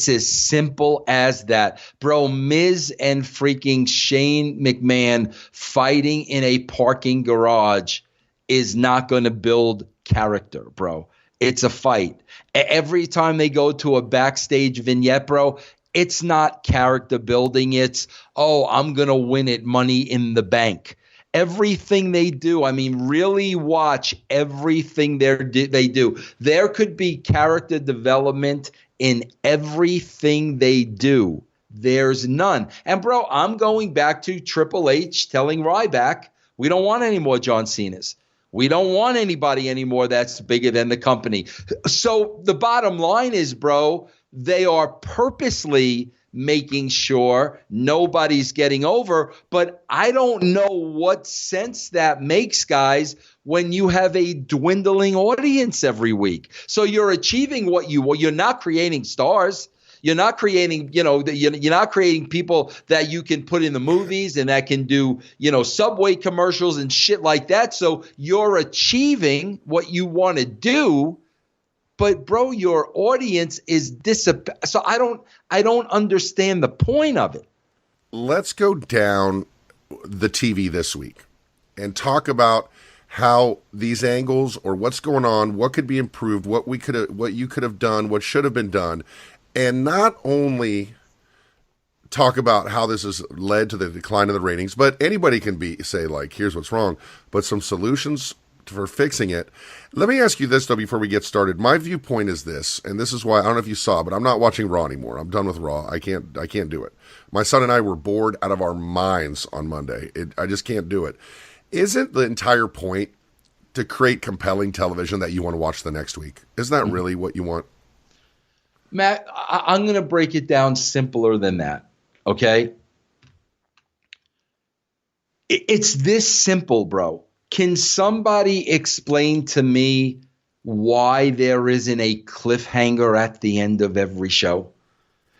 as simple as that, bro. Miz and freaking Shane McMahon fighting in a parking garage is not going to build character, bro. It's a fight. Every time they go to a backstage vignette, bro, it's not character building. It's, oh, I'm going to win it, Money in the Bank. Everything they do, I mean, really watch everything they do. There could be character development in everything they do. There's none. And, bro, I'm going back to Triple H telling Ryback, we don't want any more John Cena's. We don't want anybody anymore that's bigger than the company. So the bottom line is, bro, they are purposely making sure nobody's getting over. But I don't know what sense that makes, guys, when you have a dwindling audience every week. So you're achieving what you're not creating stars. You're not creating, you're not creating people that you can put in the movies and that can do, Subway commercials and shit like that. So you're achieving what you want to do. But bro, your audience is so I don't understand the point of it. Let's go down the TV this week and talk about how these angles or what's going on, what could be improved, what you could have done, what should have been done, and not only talk about how this has led to the decline of the ratings, but anybody can say like, here's what's wrong, but some solutions for fixing it. Let me ask you this though, before we get started. My viewpoint is this, and this is why, I don't know if you saw, but I'm not watching Raw anymore. I'm done with Raw. I can't do it. My son and I were bored out of our minds on Monday. I just can't do it. Isn't the entire point to create compelling television that you want to watch the next week? Isn't that really what you want? Matt, I'm going to break it down simpler than that. Okay. It's this simple, bro. Can somebody explain to me why there isn't a cliffhanger at the end of every show?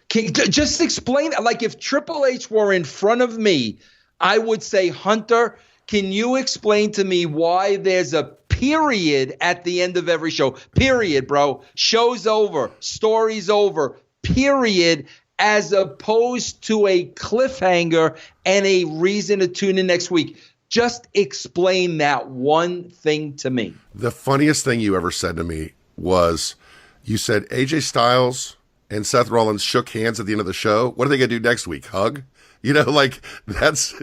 Just explain. Like if Triple H were in front of me, I would say, Hunter, can you explain to me why there's a period at the end of every show? Period, bro. Show's over. Story's over. Period. As opposed to a cliffhanger and a reason to tune in next week. Just explain that one thing to me. The funniest thing you ever said to me was, you said AJ Styles and Seth Rollins shook hands at the end of the show. What are they going to do next week? Hug? You know, like that's.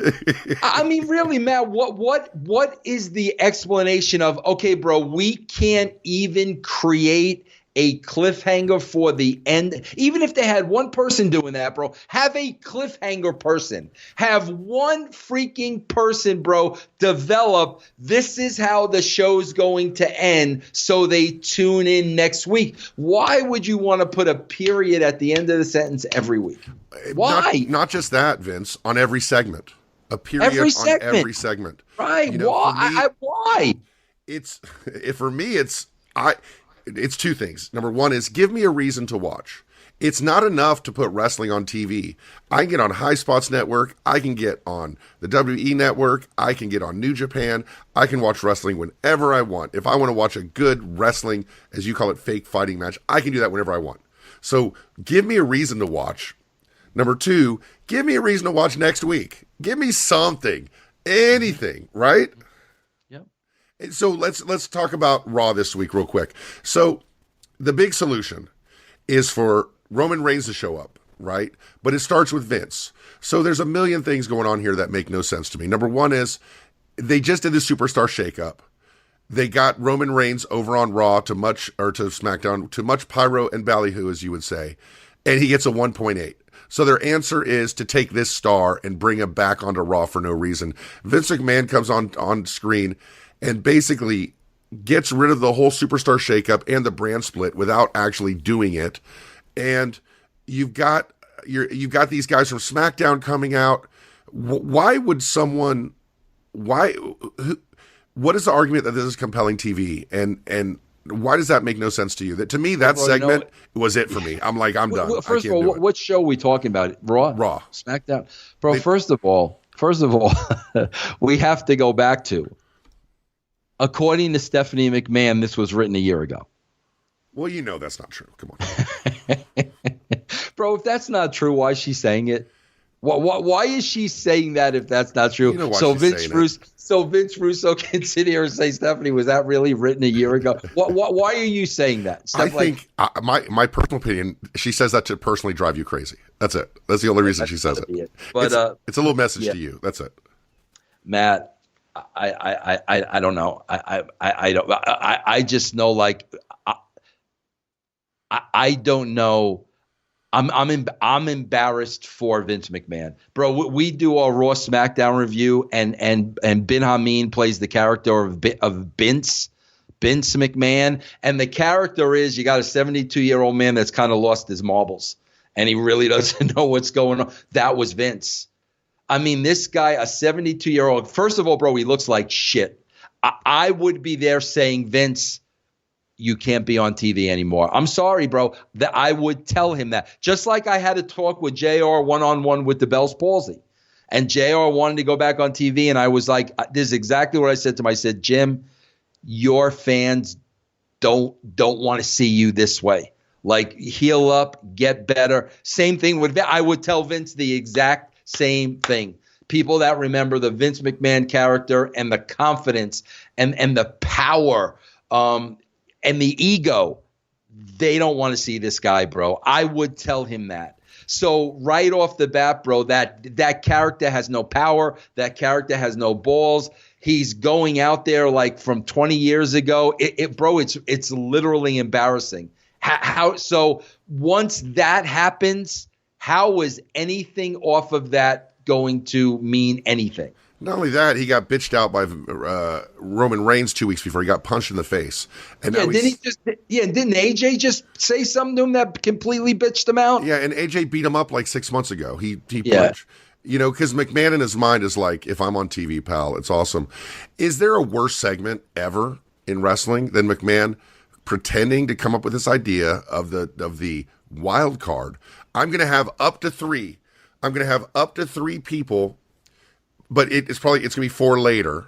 I mean, really, Matt. What is the explanation of? Okay, bro, we can't even create a cliffhanger for the end. Even if they had one person doing that, bro, have a cliffhanger person. Have one freaking person, bro, develop. This is how the show's going to end, so they tune in next week. Why would you want to put a period at the end of the sentence every week? Why? Not just that, Vince. On every segment, a period on every segment. Right? You know, why? For me, it's two things. Number one is give me a reason to watch. It's not enough to put wrestling on TV. I can get on High Spots Network. I can get on the WWE Network. I can get on New Japan. I can watch wrestling whenever I want. If I want to watch a good wrestling, as you call it, fake fighting match, I can do that whenever I want. So give me a reason to watch. Number two, give me a reason to watch next week. Give me something, anything, right? So let's talk about Raw this week real quick. So the big solution is for Roman Reigns to show up, right? But it starts with Vince. So there's a million things going on here that make no sense to me. Number one is they just did the Superstar shakeup. They got Roman Reigns over on Raw to SmackDown to much pyro and ballyhoo, as you would say, and he gets a 1.8. So their answer is to take this star and bring him back onto Raw for no reason. Vince McMahon comes on screen and basically gets rid of the whole Superstar shakeup and the brand split without actually doing it. And you've got these guys from SmackDown coming out. Why would someone? What is the argument that this is compelling TV? And why does that make no sense to you? That to me, that segment was it for me. I'm done. First of all, what show are we talking about? Raw, SmackDown, bro. First of all, we have to go back to. According to Stephanie McMahon, this was written a year ago. Well, you know that's not true. Come on. Bro, if that's not true, why is she saying it? Why is she saying that if that's not true? You know why Vince Russo can sit here and say, Stephanie, was that really written a year ago? Why are you saying that? I think my personal opinion, she says that to personally drive you crazy. That's it. That's the only reason she says it. But it's a little message to you. That's it. Matt, I don't know. I just know, like, I don't know. I'm embarrassed for Vince McMahon, bro. We do our Raw SmackDown review, and Ben Hameen plays the character of Vince McMahon, and the character is you got a 72-year-old man that's kind of lost his marbles, and he really doesn't know what's going on. That was Vince. I mean, this guy, a 72-year-old. First of all, bro, he looks like shit. I would be there saying, Vince, you can't be on TV anymore. I'm sorry, bro. That I would tell him that. Just like I had a talk with JR one-on-one with the Bell's palsy. And JR wanted to go back on TV, and I was like, this is exactly what I said to him. I said, Jim, your fans don't want to see you this way. Like, heal up, get better. Same thing with I would tell Vince the exact same thing. People that remember the Vince McMahon character and the confidence and the power and the ego, they don't want to see this guy, bro. I would tell him that. So right off the bat, bro, that character has no power. That character has no balls. He's going out there like from 20 years ago. Bro, it's literally embarrassing. So once that happens, how is anything off of that going to mean anything? Not only that, he got bitched out by Roman Reigns 2 weeks before. He got punched in the face. And didn't AJ just say something to him that completely bitched him out? Yeah, and AJ beat him up like 6 months ago. He punched. Because McMahon in his mind is like, if I'm on TV, pal, it's awesome. Is there a worse segment ever in wrestling than McMahon pretending to come up with this idea of the wild card? I'm going to have up to three. I'm going to have up to three people. But it's going to be 4 later,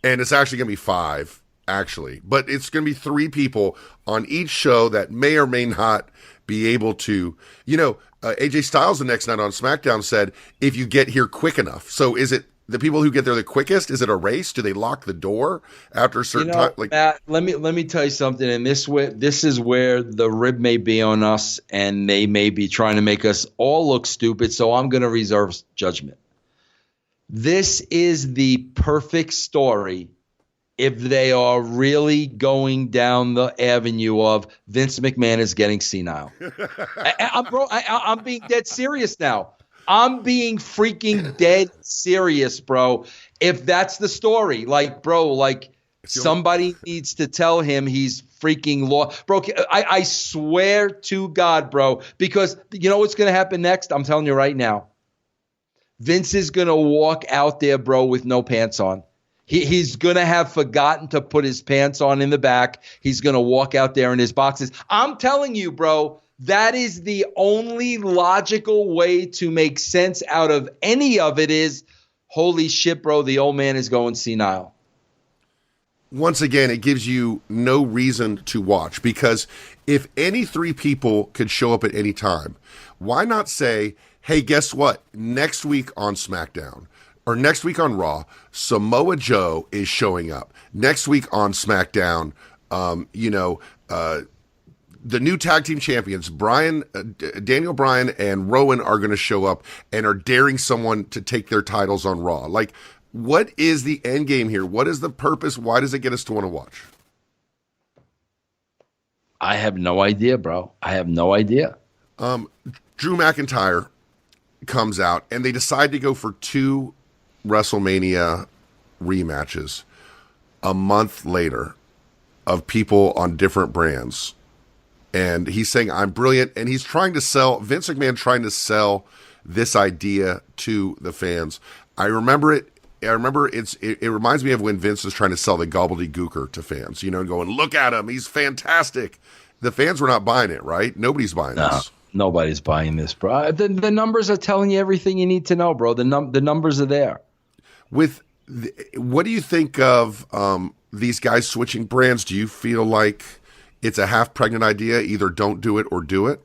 and it's actually going to be 5, actually. But it's going to be 3 people on each show that may or may not be able to, AJ Styles the next night on SmackDown said, if you get here quick enough. So is it the people who get there the quickest? Is it a race? Do they lock the door after a certain time? Matt, let me tell you something. And this is where the rib may be on us, and they may be trying to make us all look stupid. So I'm going to reserve judgment. This is the perfect story if they are really going down the avenue of Vince McMahon is getting senile. I'm being dead serious now. I'm being freaking dead serious, bro. If that's the story, somebody needs to tell him he's freaking lost. Bro, I swear to God, bro, because you know what's going to happen next? I'm telling you right now. Vince is going to walk out there, bro, with no pants on. He's going to have forgotten to put his pants on in the back. He's going to walk out there in his boxes. I'm telling you, bro, that is the only logical way to make sense out of any of it is, holy shit, bro, the old man is going senile. Once again, it gives you no reason to watch, because if any 3 people could show up at any time, why not say, hey, guess what? Next week on SmackDown or next week on Raw, Samoa Joe is showing up. Next week on SmackDown, the new tag team champions, Daniel Bryan and Rowan, are going to show up and are daring someone to take their titles on Raw. Like, what is the end game here? What is the purpose? Why does it get us to want to watch? I have no idea, bro. I have no idea. Drew McIntyre comes out, and they decide to go for 2 WrestleMania rematches a month later of people on different brands. And he's saying, I'm brilliant. And he's trying to sell, Vince McMahon trying to sell this idea to the fans. I remember it. It reminds me of when Vince was trying to sell the gobbledygooker to fans, and going, look at him. He's fantastic. The fans were not buying it, right? Nobody's buying this. Nobody's buying this, bro. The numbers are telling you everything you need to know, bro. The numbers are there. What do you think of these guys switching brands? Do you feel like it's a half-pregnant idea? Either don't do it or do it?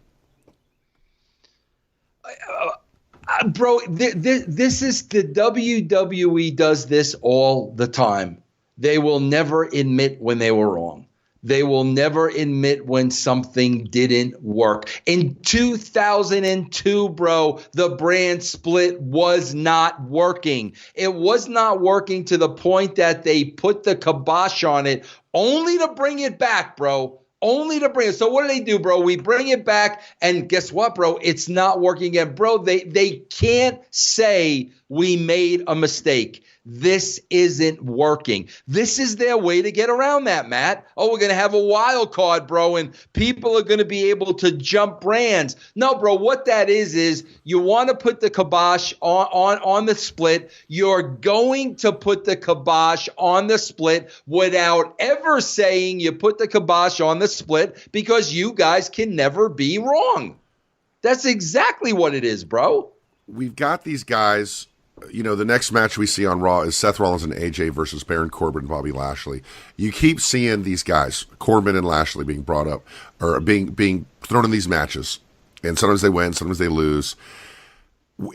Bro, this is the WWE does this all the time. They will never admit when they were wrong. They will never admit when something didn't work. In 2002, bro, the brand split was not working. It was not working to the point that they put the kibosh on it only to bring it back, bro. Only to bring it. So what do, bro? We bring it back, and guess what, bro? It's not working again. Bro, they can't say we made a mistake. This isn't working. This is their way to get around that, Matt. Oh, we're going to have a wild card, bro, and people are going to be able to jump brands. No, bro, what that is you want to put the kibosh on the split. You're going to put the kibosh on the split without ever saying you put the kibosh on the split because you guys can never be wrong. That's exactly what it is, bro. We've got these guys. The next match we see on Raw is Seth Rollins and AJ versus Baron Corbin and Bobby Lashley. You keep seeing these guys, Corbin and Lashley, being brought up or being thrown in these matches. And sometimes they win, sometimes they lose.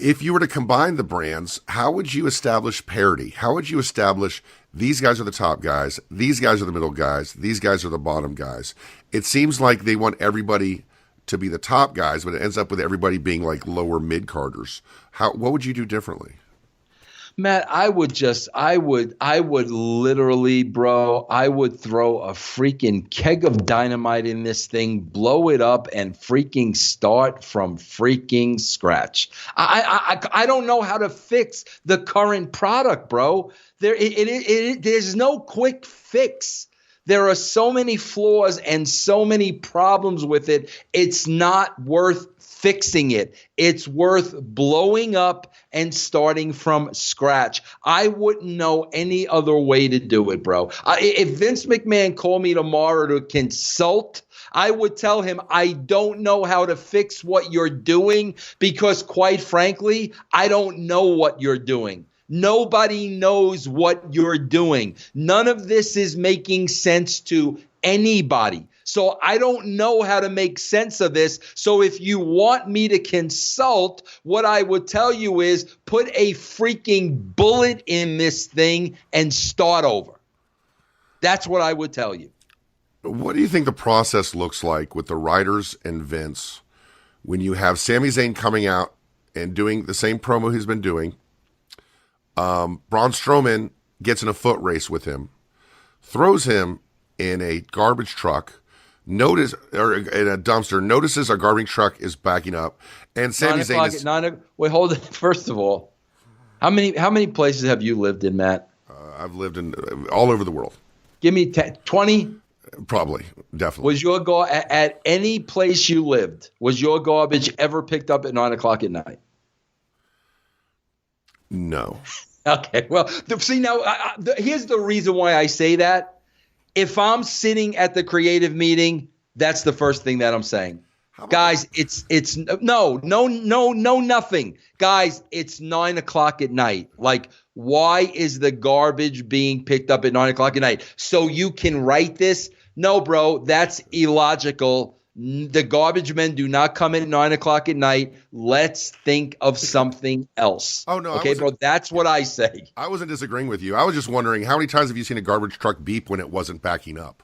If you were to combine the brands, how would you establish parity? How would you establish these guys are the top guys, these guys are the middle guys, these guys are the bottom guys? It seems like they want everybody to be the top guys, but it ends up with everybody being like lower mid-carders. What would you do differently? Matt, I would literally, bro, I would throw a freaking keg of dynamite in this thing, blow it up, and freaking start from freaking scratch. I don't know how to fix the current product, bro. There's no quick fix. There are so many flaws and so many problems with it. It's not worth fixing it. It's worth blowing up and starting from scratch. I wouldn't know any other way to do it, bro. If Vince McMahon called me tomorrow to consult, I would tell him, I don't know how to fix what you're doing because, quite frankly, I don't know what you're doing. Nobody knows what you're doing. None of this is making sense to anybody. So I don't know how to make sense of this. So if you want me to consult, what I would tell you is put a freaking bullet in this thing and start over. That's what I would tell you. What do you think the process looks like with the writers and Vince when you have Sami Zayn coming out and doing the same promo he's been doing? Braun Strowman gets in a foot race with him, throws him in a garbage truck, in a dumpster, notices a garbage truck is backing up, and Sami Zayn is... Wait, hold it. First of all, how many places have you lived in, Matt? I've lived in all over the world. Give me 20? Probably, definitely. Was your at any place you lived, was your garbage ever picked up at 9 o'clock at night? No. Okay, well, see now, here's the reason why I say that. If I'm sitting at the creative meeting, that's the first thing that I'm saying. Guys, it's nothing. Guys, it's 9 o'clock at night. Like, why is the garbage being picked up at 9 o'clock at night? So you can write this? No, bro, that's illogical. The garbage men do not come in at 9 o'clock at night. Let's think of something else. Oh, no. Okay, bro, that's what I say. I wasn't disagreeing with you. I was just wondering, how many times have you seen a garbage truck beep when it wasn't backing up?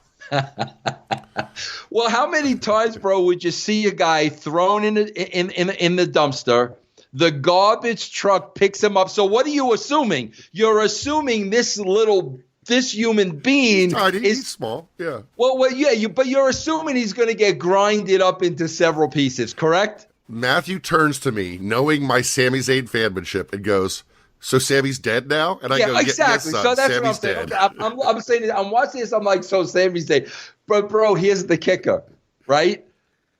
Well, how many times, bro, would you see a guy thrown in the dumpster? The garbage truck picks him up. So what are you assuming? You're assuming this human being he's small. Yeah. Well, yeah. But you're assuming he's going to get grinded up into several pieces, correct? Matthew turns to me, knowing my Sami Zayn fanmanship, and goes, "So Sammy's dead now?" And I go, exactly. Yes, son, so that's Sammy's what I'm saying. dead. I'm saying this. I'm watching this. I'm like, so Sammy's dead. But bro, here's the kicker, right?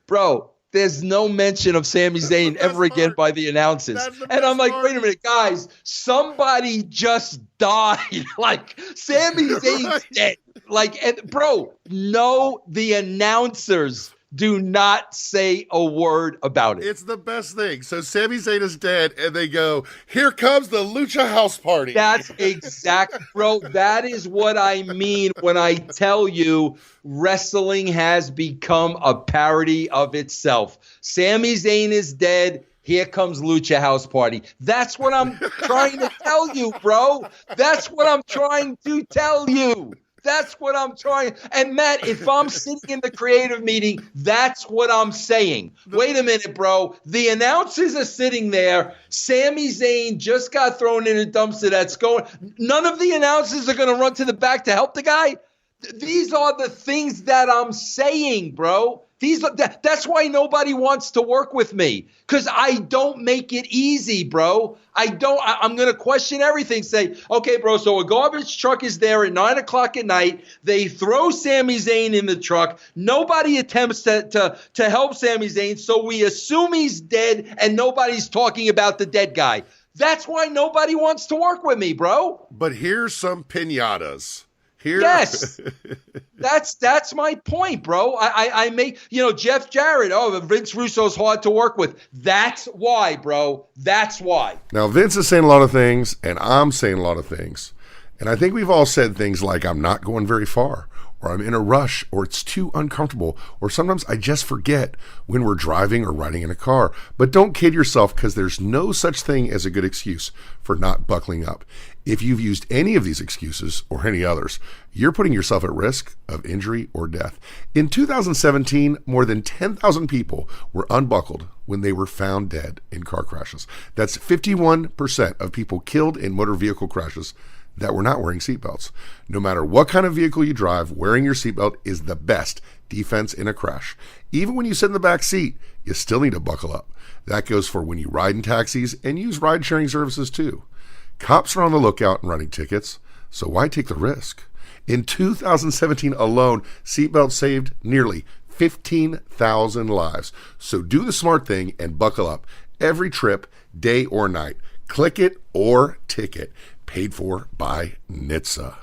Bro, there's no mention of Sami Zayn ever again by the announcers. And I'm like, wait a minute, guys, somebody just died. Like, Sami Zayn's dead. Like, and bro, no, the announcers do not say a word about it. It's the best thing. So Sami Zayn is dead, and they go, "Here comes the Lucha House Party." That's exact, bro. That is what I mean when I tell you wrestling has become a parody of itself. Sami Zayn is dead. Here comes Lucha House Party. That's what I'm trying to tell you, bro. That's what I'm trying to tell you. That's what I'm trying. And Matt, if I'm sitting in the creative meeting, that's what I'm saying. Wait a minute, bro. The announcers are sitting there. Sami Zayn just got thrown in a dumpster that's going. None of the announcers are going to run to the back to help the guy. These are the things that I'm saying, bro. That's why nobody wants to work with me, because I don't make it easy, bro. I'm going to question everything. Say, okay, bro, so a garbage truck is there at 9 o'clock at night. They throw Sami Zayn in the truck. Nobody attempts to help Sami Zayn, so we assume he's dead, and nobody's talking about the dead guy. That's why nobody wants to work with me, bro. But here's some piñatas. Yes, that's my point, bro. I make, Jeff Jarrett. Oh, Vince Russo's hard to work with. That's why, bro. That's why. Now, Vince is saying a lot of things, and I'm saying a lot of things. And I think we've all said things like, I'm not going very far, or I'm in a rush, or it's too uncomfortable, or sometimes I just forget when we're driving or riding in a car. But don't kid yourself, because there's no such thing as a good excuse for not buckling up. If you've used any of these excuses or any others, you're putting yourself at risk of injury or death. In 2017, more than 10,000 people were unbuckled when they were found dead in car crashes. That's 51% of people killed in motor vehicle crashes that were not wearing seatbelts. No matter what kind of vehicle you drive, wearing your seatbelt is the best defense in a crash. Even when you sit in the back seat, you still need to buckle up. That goes for when you ride in taxis and use ride-sharing services too. Cops are on the lookout and writing tickets, so why take the risk? In 2017 alone, seatbelts saved nearly 15,000 lives. So do the smart thing and buckle up every trip, day or night. Click it or ticket. Paid for by NHTSA.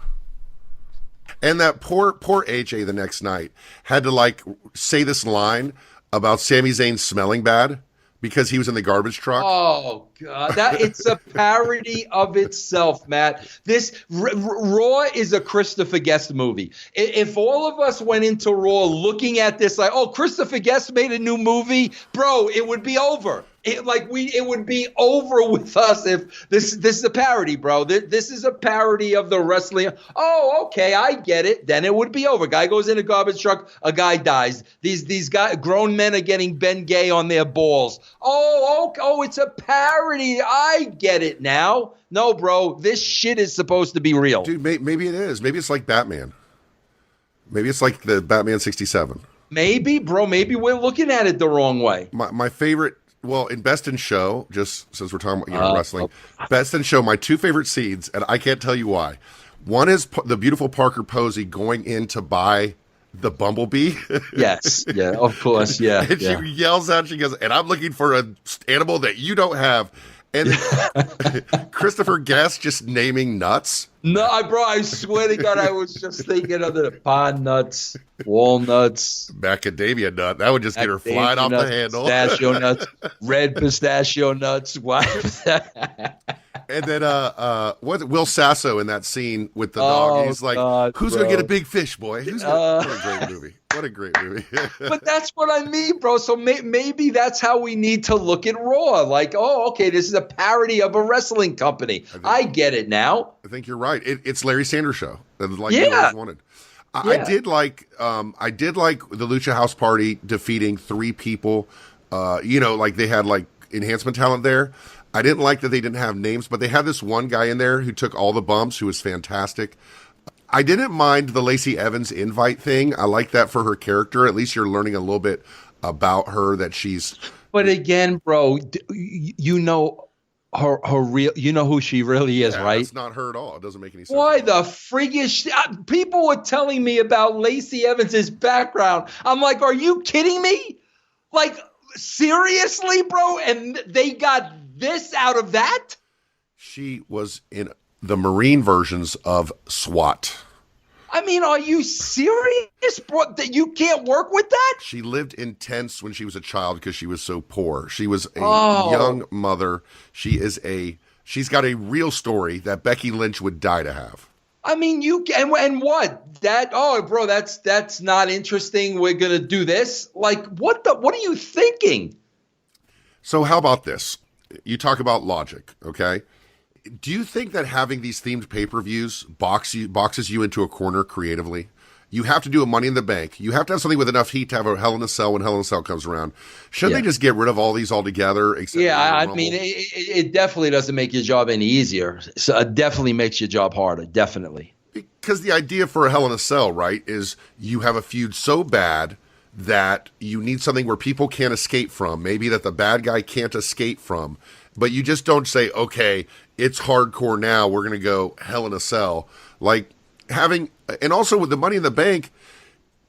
And that poor AJ the next night had to say this line about Sami Zayn smelling bad because he was in the garbage truck. Oh God, it's a parody of itself, Matt. This Raw is a Christopher Guest movie. If all of us went into Raw looking at this like, oh, Christopher Guest made a new movie, bro, it would be over. It would be over with us if this is a parody, bro. This is a parody of the wrestling. Oh, okay, I get it. Then it would be over. Guy goes in a garbage truck, a guy dies. These grown men are getting Ben Gay on their balls. Oh, it's a parody. I get it now. No, bro, this shit is supposed to be real. Dude, maybe it is. Maybe it's like Batman. Maybe it's like the Batman 67. Maybe, bro. Maybe we're looking at it the wrong way. My favorite. Well, in Best in Show, just since we're talking about wrestling, Best in Show, my two favorite scenes, and I can't tell you why. One is the beautiful Parker Posey going in to buy the Bumblebee. Yes, yeah, of course, yeah. And she yells out, she goes, and I'm looking for an animal that you don't have. And Christopher Guest just naming nuts. No, bro, I swear to God, I was just thinking of the pine nuts, walnuts, macadamia nut. That would just get her flying off the handle. Pistachio nuts, red pistachio nuts. Why? And then what's Will Sasso in that scene with the dog? He's like, God, who's going to get a big fish, boy? What a great movie. What a great movie. But that's what I mean, bro. So maybe that's how we need to look at Raw. Like, oh, okay, this is a parody of a wrestling company. I get it now. I think you're right. It's Larry Sanders Show. Like you always wanted. I did like the Lucha House Party defeating three people. Like they had like enhancement talent there. I didn't like that they didn't have names, but they had this one guy in there who took all the bumps, who was fantastic. I didn't mind the Lacey Evans invite thing. I like that for her character. At least you're learning a little bit about her, that she's. But again, bro, you know her real. You know who she really is, right? It's not her at all. It doesn't make any sense. Why the friggin' people were telling me about Lacey Evans's background. I'm like, are you kidding me? Like, seriously, bro? And they got this out of that? She was in the Marine versions of SWAT. I mean, are you serious, bro? That you can't work with that? She lived in tents when she was a child because she was so poor. She was a young mother. She's got a real story that Becky Lynch would die to have. I mean, and what? Bro, that's not interesting. We're gonna do this. Like, what are you thinking? So how about this? You talk about logic, okay? Do you think that having these themed pay-per-views boxes you into a corner creatively? You have to do a Money in the Bank. You have to have something with enough heat to have a Hell in a Cell when Hell in a Cell comes around. Shouldn't they just get rid of all these altogether? I mean, it definitely doesn't make your job any easier. So it definitely makes your job harder, definitely. Because the idea for a Hell in a Cell, right, is you have a feud so bad that you need something where people can't escape from, maybe that the bad guy can't escape from, but you just don't say, okay, it's hardcore now, we're going to go Hell in a Cell. Like having, and also with the Money in the Bank,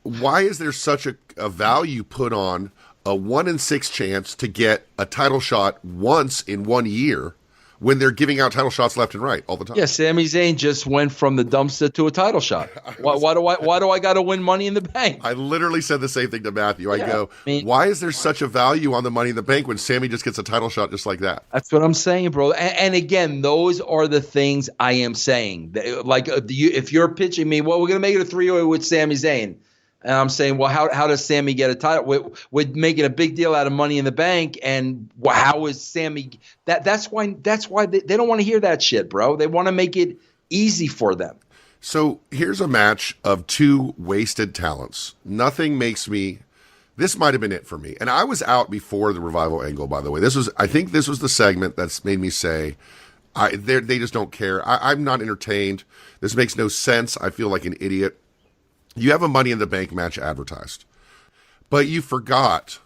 why is there such a value put on a 1 in 6 chance to get a title shot once in 1 year when they're giving out title shots left and right all the time. Yeah, Sami Zayn just went from the dumpster to a title shot. Why do I got to win Money in the Bank? I literally said the same thing to Matthew. Yeah, why is there such a value on the Money in the Bank when Sami just gets a title shot just like that? That's what I'm saying, bro. And again, those are the things I am saying. Like, if you're pitching me, well, we're going to make it a 3-way with Sami Zayn. And I'm saying, well, how does Sami get a title? We're making a big deal out of Money in the Bank, and how is Sami? That's why they don't want to hear that shit, bro. They want to make it easy for them. So here's a match of two wasted talents. Nothing makes me. This might have been it for me, and I was out before the Revival angle. By the way, I think this was the segment that's made me say, they just don't care. I'm not entertained. This makes no sense. I feel like an idiot. You have a Money in the Bank match advertised, but you forgot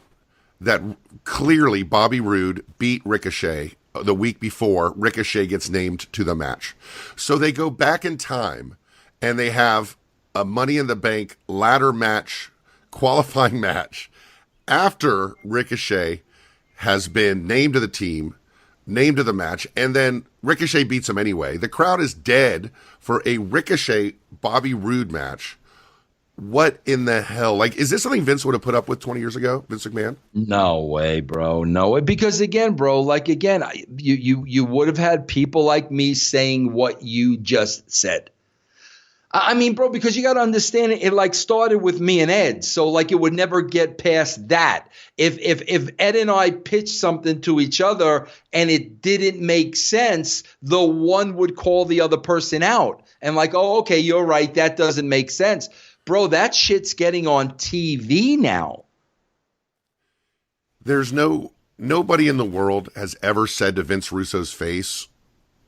that clearly Bobby Roode beat Ricochet the week before Ricochet gets named to the match. So they go back in time and they have a Money in the Bank ladder match, qualifying match, after Ricochet has been named to the team, named to the match, and then Ricochet beats him anyway. The crowd is dead for a Ricochet Bobby Roode match. What in the hell? Like, is this something Vince would have put up with 20 years ago, Vince McMahon? No way, bro. No way. Because again, bro, you would have had people like me saying what you just said. I mean, bro, because you got to understand it like started with me and Ed. So like it would never get past that. If Ed and I pitched something to each other and it didn't make sense, the one would call the other person out and like, oh, okay, you're right. That doesn't make sense. Bro, that shit's getting on TV now. There's nobody in the world has ever said to Vince Russo's face,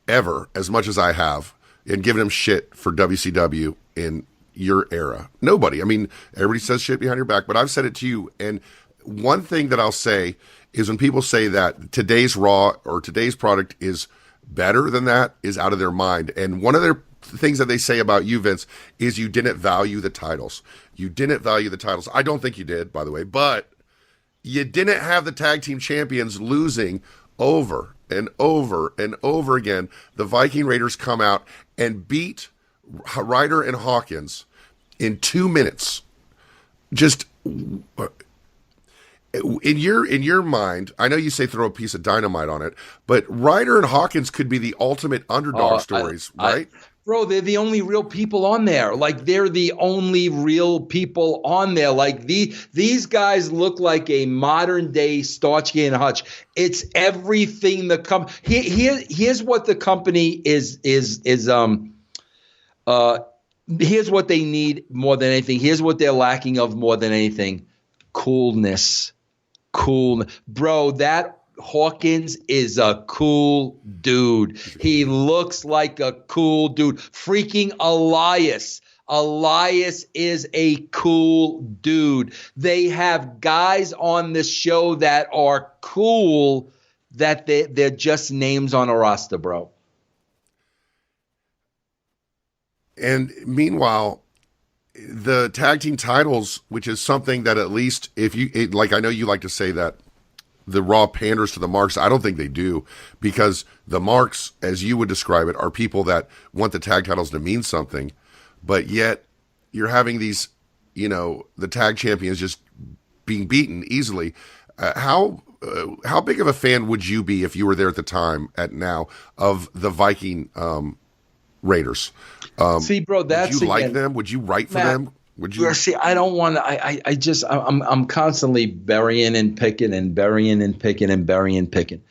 ever, as much as I have, and given him shit for WCW in your era. Nobody. I mean, everybody says shit behind your back, but I've said it to you. And one thing that I'll say is when people say that today's Raw or today's product is better than that, is out of their mind. And one of their things that they say about you, Vince, is you didn't value the titles. You didn't value the titles. I don't think you did, by the way, but you didn't have the tag team champions losing over and over and over again. The Viking Raiders come out and beat Ryder and Hawkins in 2 minutes. Just in your mind, I know you say throw a piece of dynamite on it, but Ryder and Hawkins could be the ultimate underdog stories, right? Bro, they're the only real people on there. Like, they're the only real people on there. Like, these guys look like a modern-day Starsky and Hutch. It's everything the company here's what the company is here's what they need more than anything. Here's what they're lacking of more than anything. Coolness. Bro, that Hawkins is a cool dude. He looks like a cool dude. Freaking Elias. Elias is a cool dude. They have guys on the show that are cool that they're just names on a roster, bro. And meanwhile, the tag team titles, which is something that at least I know you like to say that the Raw panders to the marks. I don't think they do, because the marks, as you would describe it, are people that want the tag titles to mean something, but yet you're having these, the tag champions just being beaten easily. How big of a fan would you be if you were there at the time of the Viking Raiders? See, bro, that's would you like them? Would you write for them? Would you? See, I don't want to. I'm constantly burying and picking and burying and picking and burying and picking,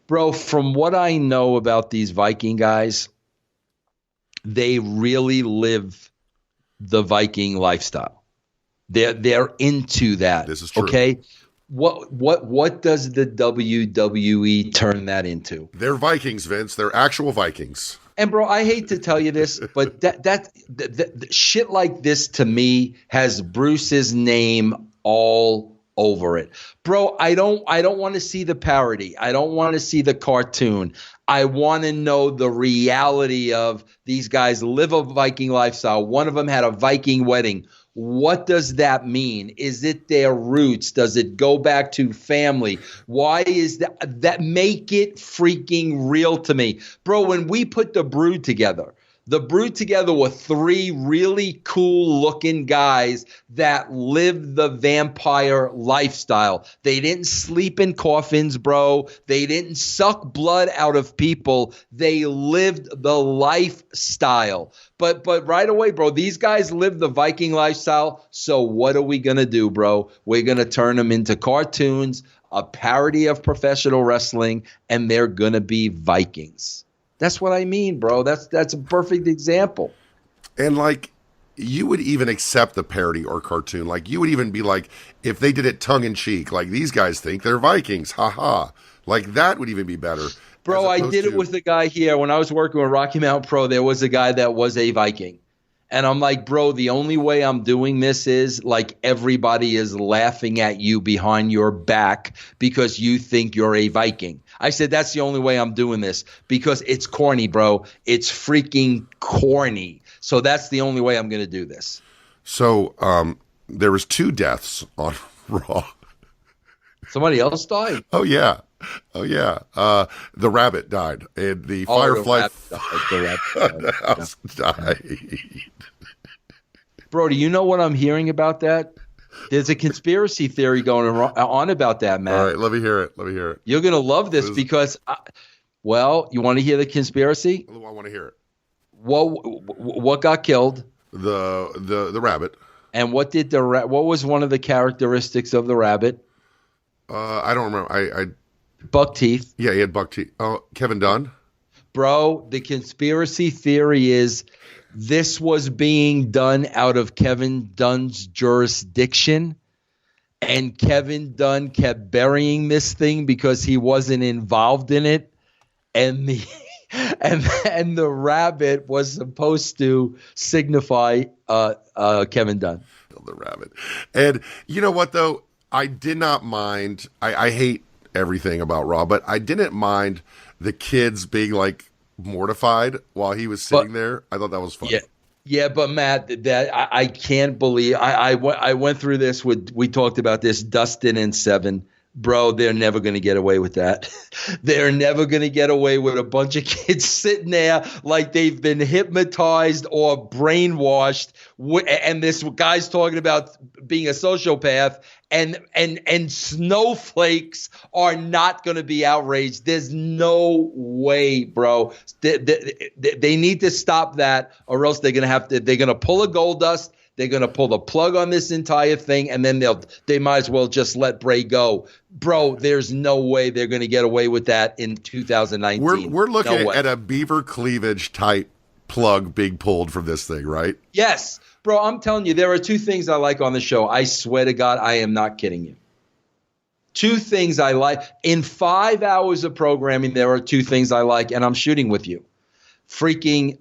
bro. From what I know about these Viking guys, they really live the Viking lifestyle. They're into that. This is true. Okay. What does the WWE turn that into? They're Vikings, Vince. They're actual Vikings. And bro, I hate to tell you this, but that shit like this to me has Bruce's name all over it. Bro, I don't want to see the parody. I don't want to see the cartoon. I want to know the reality of these guys live a Viking lifestyle. One of them had a Viking wedding. What does that mean? Is it their roots? Does it go back to family? Why is that make it freaking real to me? Bro, when we put the Brood together were three really cool looking guys that lived the vampire lifestyle. They didn't sleep in coffins, bro. They didn't suck blood out of people. They lived the lifestyle. But right away, bro, these guys live the Viking lifestyle. So what are we going to do, bro? We're going to turn them into cartoons, a parody of professional wrestling, and they're going to be Vikings. That's what I mean, bro. That's a perfect example. And like, you would even accept the parody or cartoon. Like, you would even be like, if they did it tongue in cheek, like these guys think they're Vikings, haha. Like that would even be better. Bro, I did it with the guy here when I was working with Rocky Mountain Pro. There was a guy that was a Viking. And I'm like, bro, the only way I'm doing this is like everybody is laughing at you behind your back because you think you're a Viking. I said, that's the only way I'm doing this because it's corny, bro. It's freaking corny. So that's the only way I'm going to do this. So there was 2 deaths on Raw. Somebody else died? Oh, yeah. The rabbit died. And the Firefly house died. Bro, do you know what I'm hearing about that? There's a conspiracy theory going on about that, Matt. All right, let me hear it. You're going to love this because, well, you want to hear the conspiracy? I want to hear it. What got killed? The rabbit. And what was one of the characteristics of the rabbit? I don't remember. Buck teeth. Yeah, he had buck teeth. Oh, Kevin Dunn? Bro, the conspiracy theory is this was being done out of Kevin Dunn's jurisdiction, and Kevin Dunn kept burying this thing because he wasn't involved in it, and the and the rabbit was supposed to signify Kevin Dunn. The rabbit. And you know what, though? I did not mind. I hate everything about Raw, but I didn't mind the kids being like mortified while he was sitting there. I thought that was funny. Yeah, but Matt, I can't believe I went through this we talked about this, Dustin and Seven. Bro, they're never going to get away with that. They're never going to get away with a bunch of kids sitting there like they've been hypnotized or brainwashed. And this guy's talking about being a sociopath, and snowflakes are not going to be outraged. There's no way, bro. They need to stop that, or else they're going to pull a Goldust. They're going to pull the plug on this entire thing, and then they might as well just let Bray go. Bro, there's no way they're going to get away with that in 2019. We're looking at a beaver cleavage type plug being pulled from this thing, right? Yes. Bro, I'm telling you, there are 2 things I like on the show. I swear to God, I am not kidding you. 2 things I like. In 5 hours of programming, there are 2 things I like, and I'm shooting with you. Freaking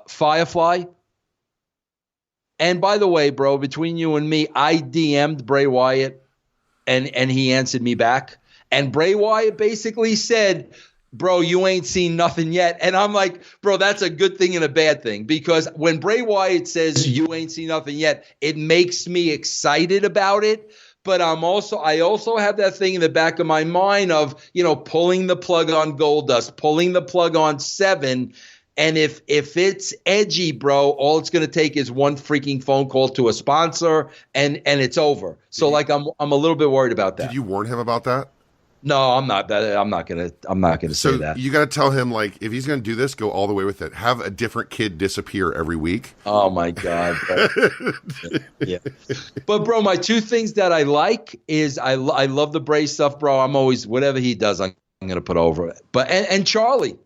Firefly. And by the way, bro, between you and me, I DM'd Bray Wyatt, and he answered me back. And Bray Wyatt basically said, bro, you ain't seen nothing yet. And I'm like, bro, that's a good thing and a bad thing. Because when Bray Wyatt says you ain't seen nothing yet, it makes me excited about it. But I also have that thing in the back of my mind of, pulling the plug on Goldust, pulling the plug on Seven. And if it's edgy, bro, all it's going to take is one freaking phone call to a sponsor, and it's over. So I'm a little bit worried about that. Did you warn him about that? No, I'm not. I'm not gonna say that. So you got to tell him, like, if he's going to do this, go all the way with it. Have a different kid disappear every week. Oh my God. Yeah. But bro, my 2 things that I like is I love the Bray stuff, bro. I'm always, whatever he does, I'm going to put over it. But and Charlie.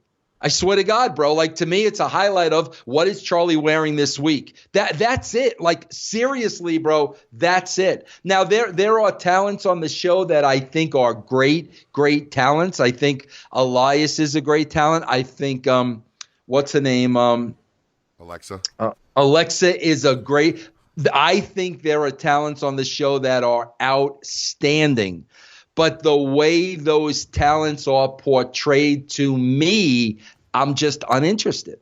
I swear to God, bro, like, to me, it's a highlight of what is Charlie wearing this week. That's it. Like, seriously, bro, that's it. Now, there are talents on the show that I think are great talents. I think Elias is a great talent. I think, what's her name? Alexa. Alexa is a great. I think there are talents on the show that are outstanding, but the way those talents are portrayed to me, I'm just uninterested.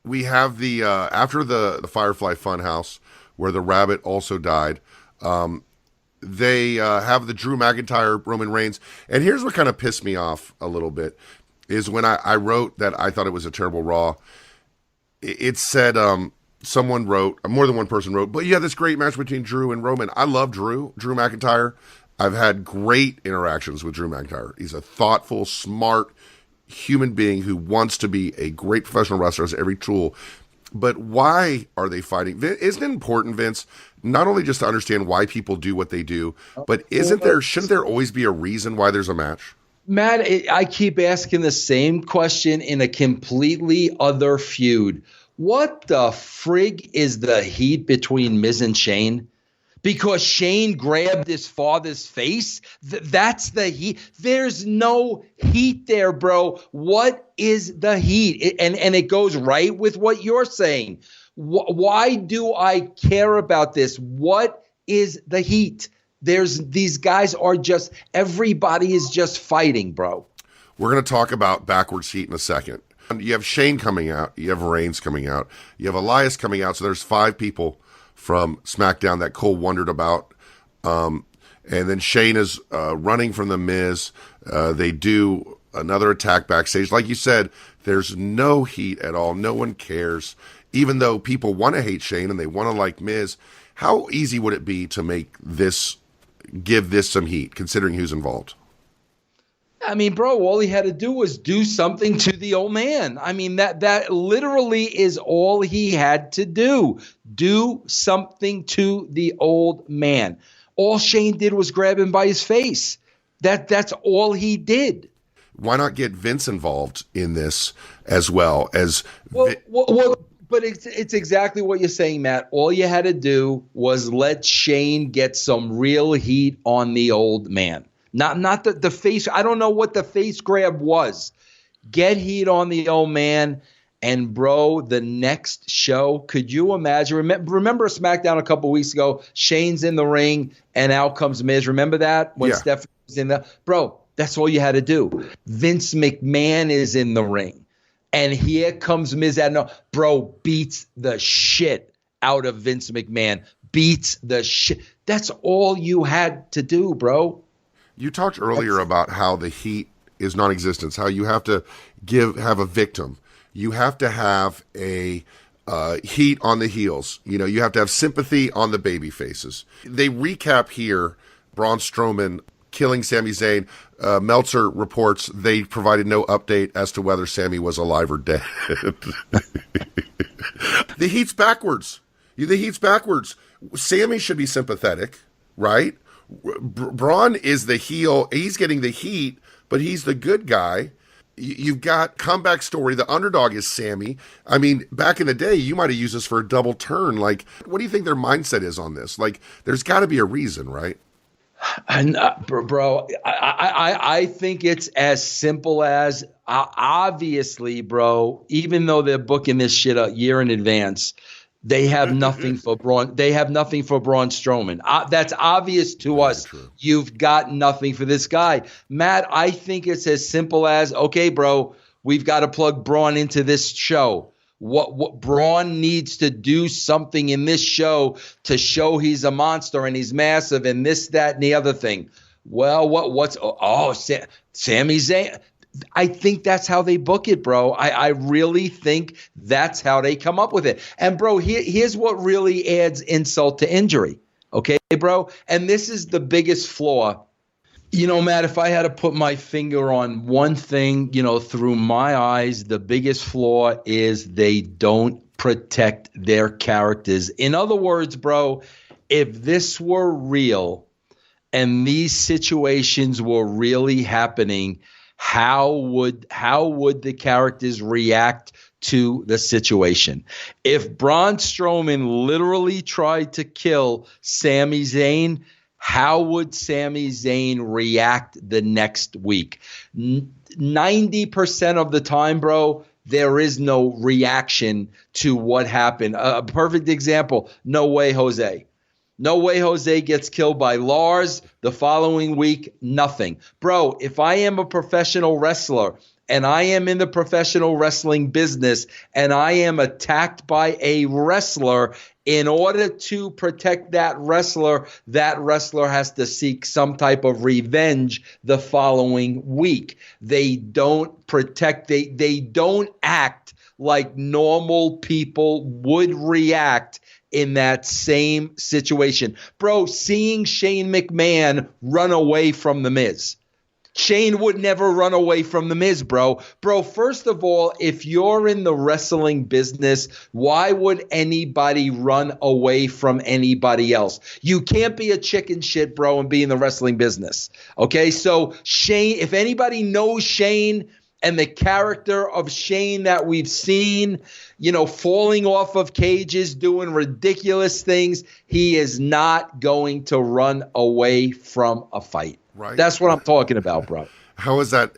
We have the after the Firefly Funhouse, where the rabbit also died. They have the Drew McIntyre Roman Reigns, and here's what kind of pissed me off a little bit is when I wrote that I thought it was a terrible Raw. It said someone wrote, more than one person wrote, but yeah, this great match between Drew and Roman. I love Drew McIntyre. I've had great interactions with Drew McIntyre. He's a thoughtful, smart human being who wants to be a great professional wrestler, has every tool. But why are they fighting? Isn't it important, Vince, not only just to understand why people do what they do, but shouldn't there always be a reason why there's a match? Matt, I keep asking the same question in a completely other feud. What the frig is the heat between Miz and Shane? Because Shane grabbed his father's face? That's the heat. There's no heat there, bro. What is the heat? And it goes right with what you're saying. Why do I care about this? What is the heat? These guys are just, everybody is just fighting, bro. We're going to talk about backwards heat in a second. You have Shane coming out. You have Reigns coming out. You have Elias coming out. So there's 5 people from SmackDown that Cole wondered about. And then Shane is running from the Miz. They do another attack backstage. Like you said, there's no heat at all. No one cares. Even though people want to hate Shane and they want to like Miz, how easy would it be to give this some heat, considering who's involved? I mean, bro, all he had to do was do something to the old man. I mean, that literally is all he had to do. Do something to the old man. All Shane did was grab him by his face. That's all he did. Why not get Vince involved in this as well as? But it's exactly what you're saying, Matt. All you had to do was let Shane get some real heat on the old man. Not the face. I don't know what the face grab was. Get heat on the old man. And, bro, the next show, could you imagine? Remember SmackDown a couple weeks ago? Shane's in the ring, and out comes Miz. Remember that? When Stephanie was in there? Bro, that's all you had to do. Vince McMahon is in the ring. And here comes Miz. Bro, beats the shit out of Vince McMahon. Beats the shit. That's all you had to do, bro. You talked earlier about how the heat is non-existent, how you have to have a victim. You have to have a heat on the heels. You know, you have to have sympathy on the baby faces. They recap here Braun Strowman killing Sami Zayn. Meltzer reports they provided no update as to whether Sami was alive or dead. The heat's backwards. Sami should be sympathetic, right? Braun is the heel. He's getting the heat, but he's the good guy. You've got comeback story. The underdog is Sami. I mean, back in the day, you might have used this for a double turn. Like, what do you think their mindset is on this? Like, there's got to be a reason, right? And bro, I think it's as simple as obviously, bro. Even though they're booking this shit a year in advance, they have nothing for Braun. They have nothing for Braun Strowman. That's obvious to us. True. You've got nothing for this guy, Matt. I think it's as simple as, okay, bro, we've got to plug Braun into this show. What Braun needs to do something in this show to show he's a monster and he's massive and this, that, and the other thing. Well, Sami Zayn. I think that's how they book it, bro. I really think that's how they come up with it. And, bro, here's what really adds insult to injury. Okay, bro? And this is the biggest flaw. You know, Matt, if I had to put my finger on one thing, you know, through my eyes, the biggest flaw is they don't protect their characters. In other words, bro, if this were real and these situations were really happening, how would the characters react to the situation? If Braun Strowman literally tried to kill Sami Zayn, how would Sami Zayn react the next week? 90% of the time, bro, there is no reaction to what happened. A perfect example, No Way Jose. No Way Jose gets killed by Lars. The following week, nothing. Bro, if I am a professional wrestler and I am in the professional wrestling business and I am attacked by a wrestler, in order to protect that wrestler has to seek some type of revenge the following week. They don't protect, they don't act like normal people would react in that same situation. Bro, seeing Shane McMahon run away from The Miz. Shane would never run away from The Miz, bro. Bro, first of all, if you're in the wrestling business, why would anybody run away from anybody else? You can't be a chicken shit, bro, and be in the wrestling business. Okay, so Shane, if anybody knows Shane and the character of Shane that we've seen, you know, falling off of cages, doing ridiculous things, he is not going to run away from a fight. Right. That's what I'm talking about, bro. How is that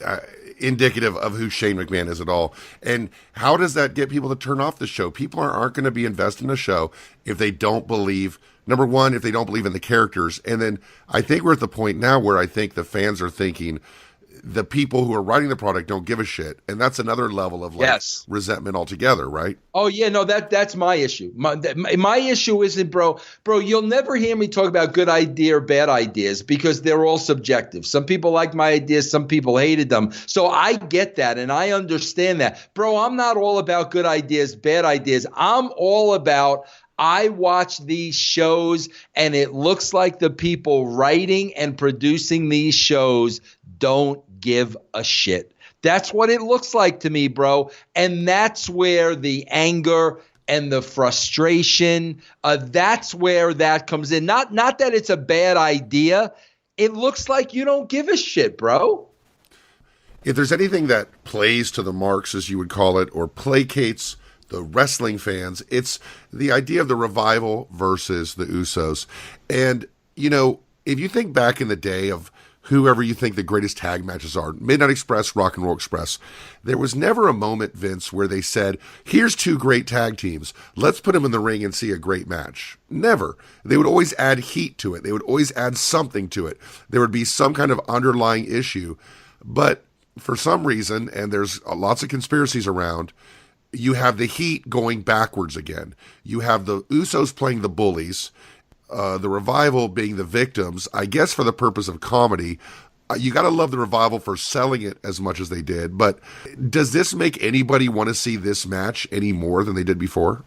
indicative of who Shane McMahon is at all? And how does that get people to turn off the show? People aren't going to be invested in a show if they don't believe, number one, if they don't believe in the characters. And then I think we're at the point now where I think the fans are thinking the people who are writing the product don't give a shit. And that's another level of resentment altogether, right? Oh, yeah, no, that's my issue. My issue isn't, bro, you'll never hear me talk about good idea or bad ideas because they're all subjective. Some people like my ideas, some people hated them. So I get that and I understand that. Bro, I'm not all about good ideas, bad ideas. I'm all about, I watch these shows and it looks like the people writing and producing these shows don't give a shit. That's what it looks like to me, bro. And that's where the anger and the frustration, that's where that comes in. Not that it's a bad idea. It looks like you don't give a shit, bro. If there's anything that plays to the marks, as you would call it, or placates the wrestling fans, it's the idea of the Revival versus the Usos. And, you know, if you think back in the day of whoever you think the greatest tag matches are, Midnight Express, Rock and Roll Express, there was never a moment, Vince, where they said, here's two great tag teams. Let's put them in the ring and see a great match. Never. They would always add heat to it. They would always add something to it. There would be some kind of underlying issue. But for some reason, and there's lots of conspiracies around, you have the heat going backwards again. You have the Usos playing the bullies, the Revival being the victims, I guess for the purpose of comedy. You got to love the Revival for selling it as much as they did. But does this make anybody want to see this match any more than they did before?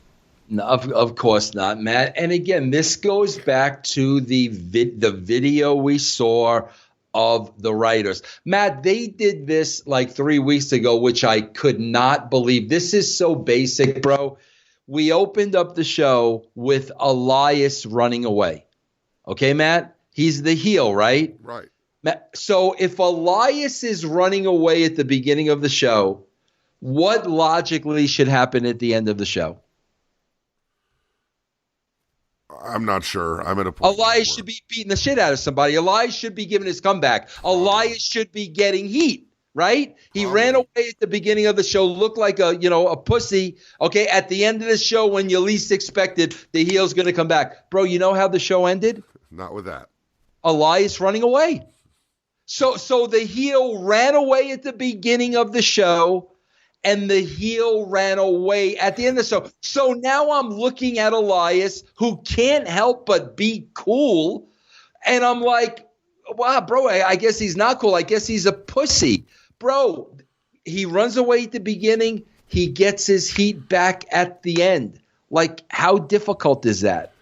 No, of course not, Matt. And again, this goes back to the video we saw of the writers. Matt, they did this like 3 weeks ago, which I could not believe. This is so basic, bro. We opened up the show with Elias running away. Okay, Matt? He's the heel, right? Right. Matt, so if Elias is running away at the beginning of the show, what logically should happen at the end of the show? I'm not sure. I'm at a point. Elias should be beating the shit out of somebody. Elias should be giving his comeback. Elias should be getting heat, right? He ran away at the beginning of the show, looked like a pussy. Okay, at the end of the show, when you least expected, the heel's going to come back. Bro, you know how the show ended? Not with that. Elias running away. So the heel ran away at the beginning of the show, and the heel ran away at the end of the show. So now I'm looking at Elias, who can't help but be cool, and I'm like, wow, bro, I guess he's not cool. I guess he's a pussy. Bro, he runs away at the beginning. He gets his heat back at the end. Like, how difficult is that?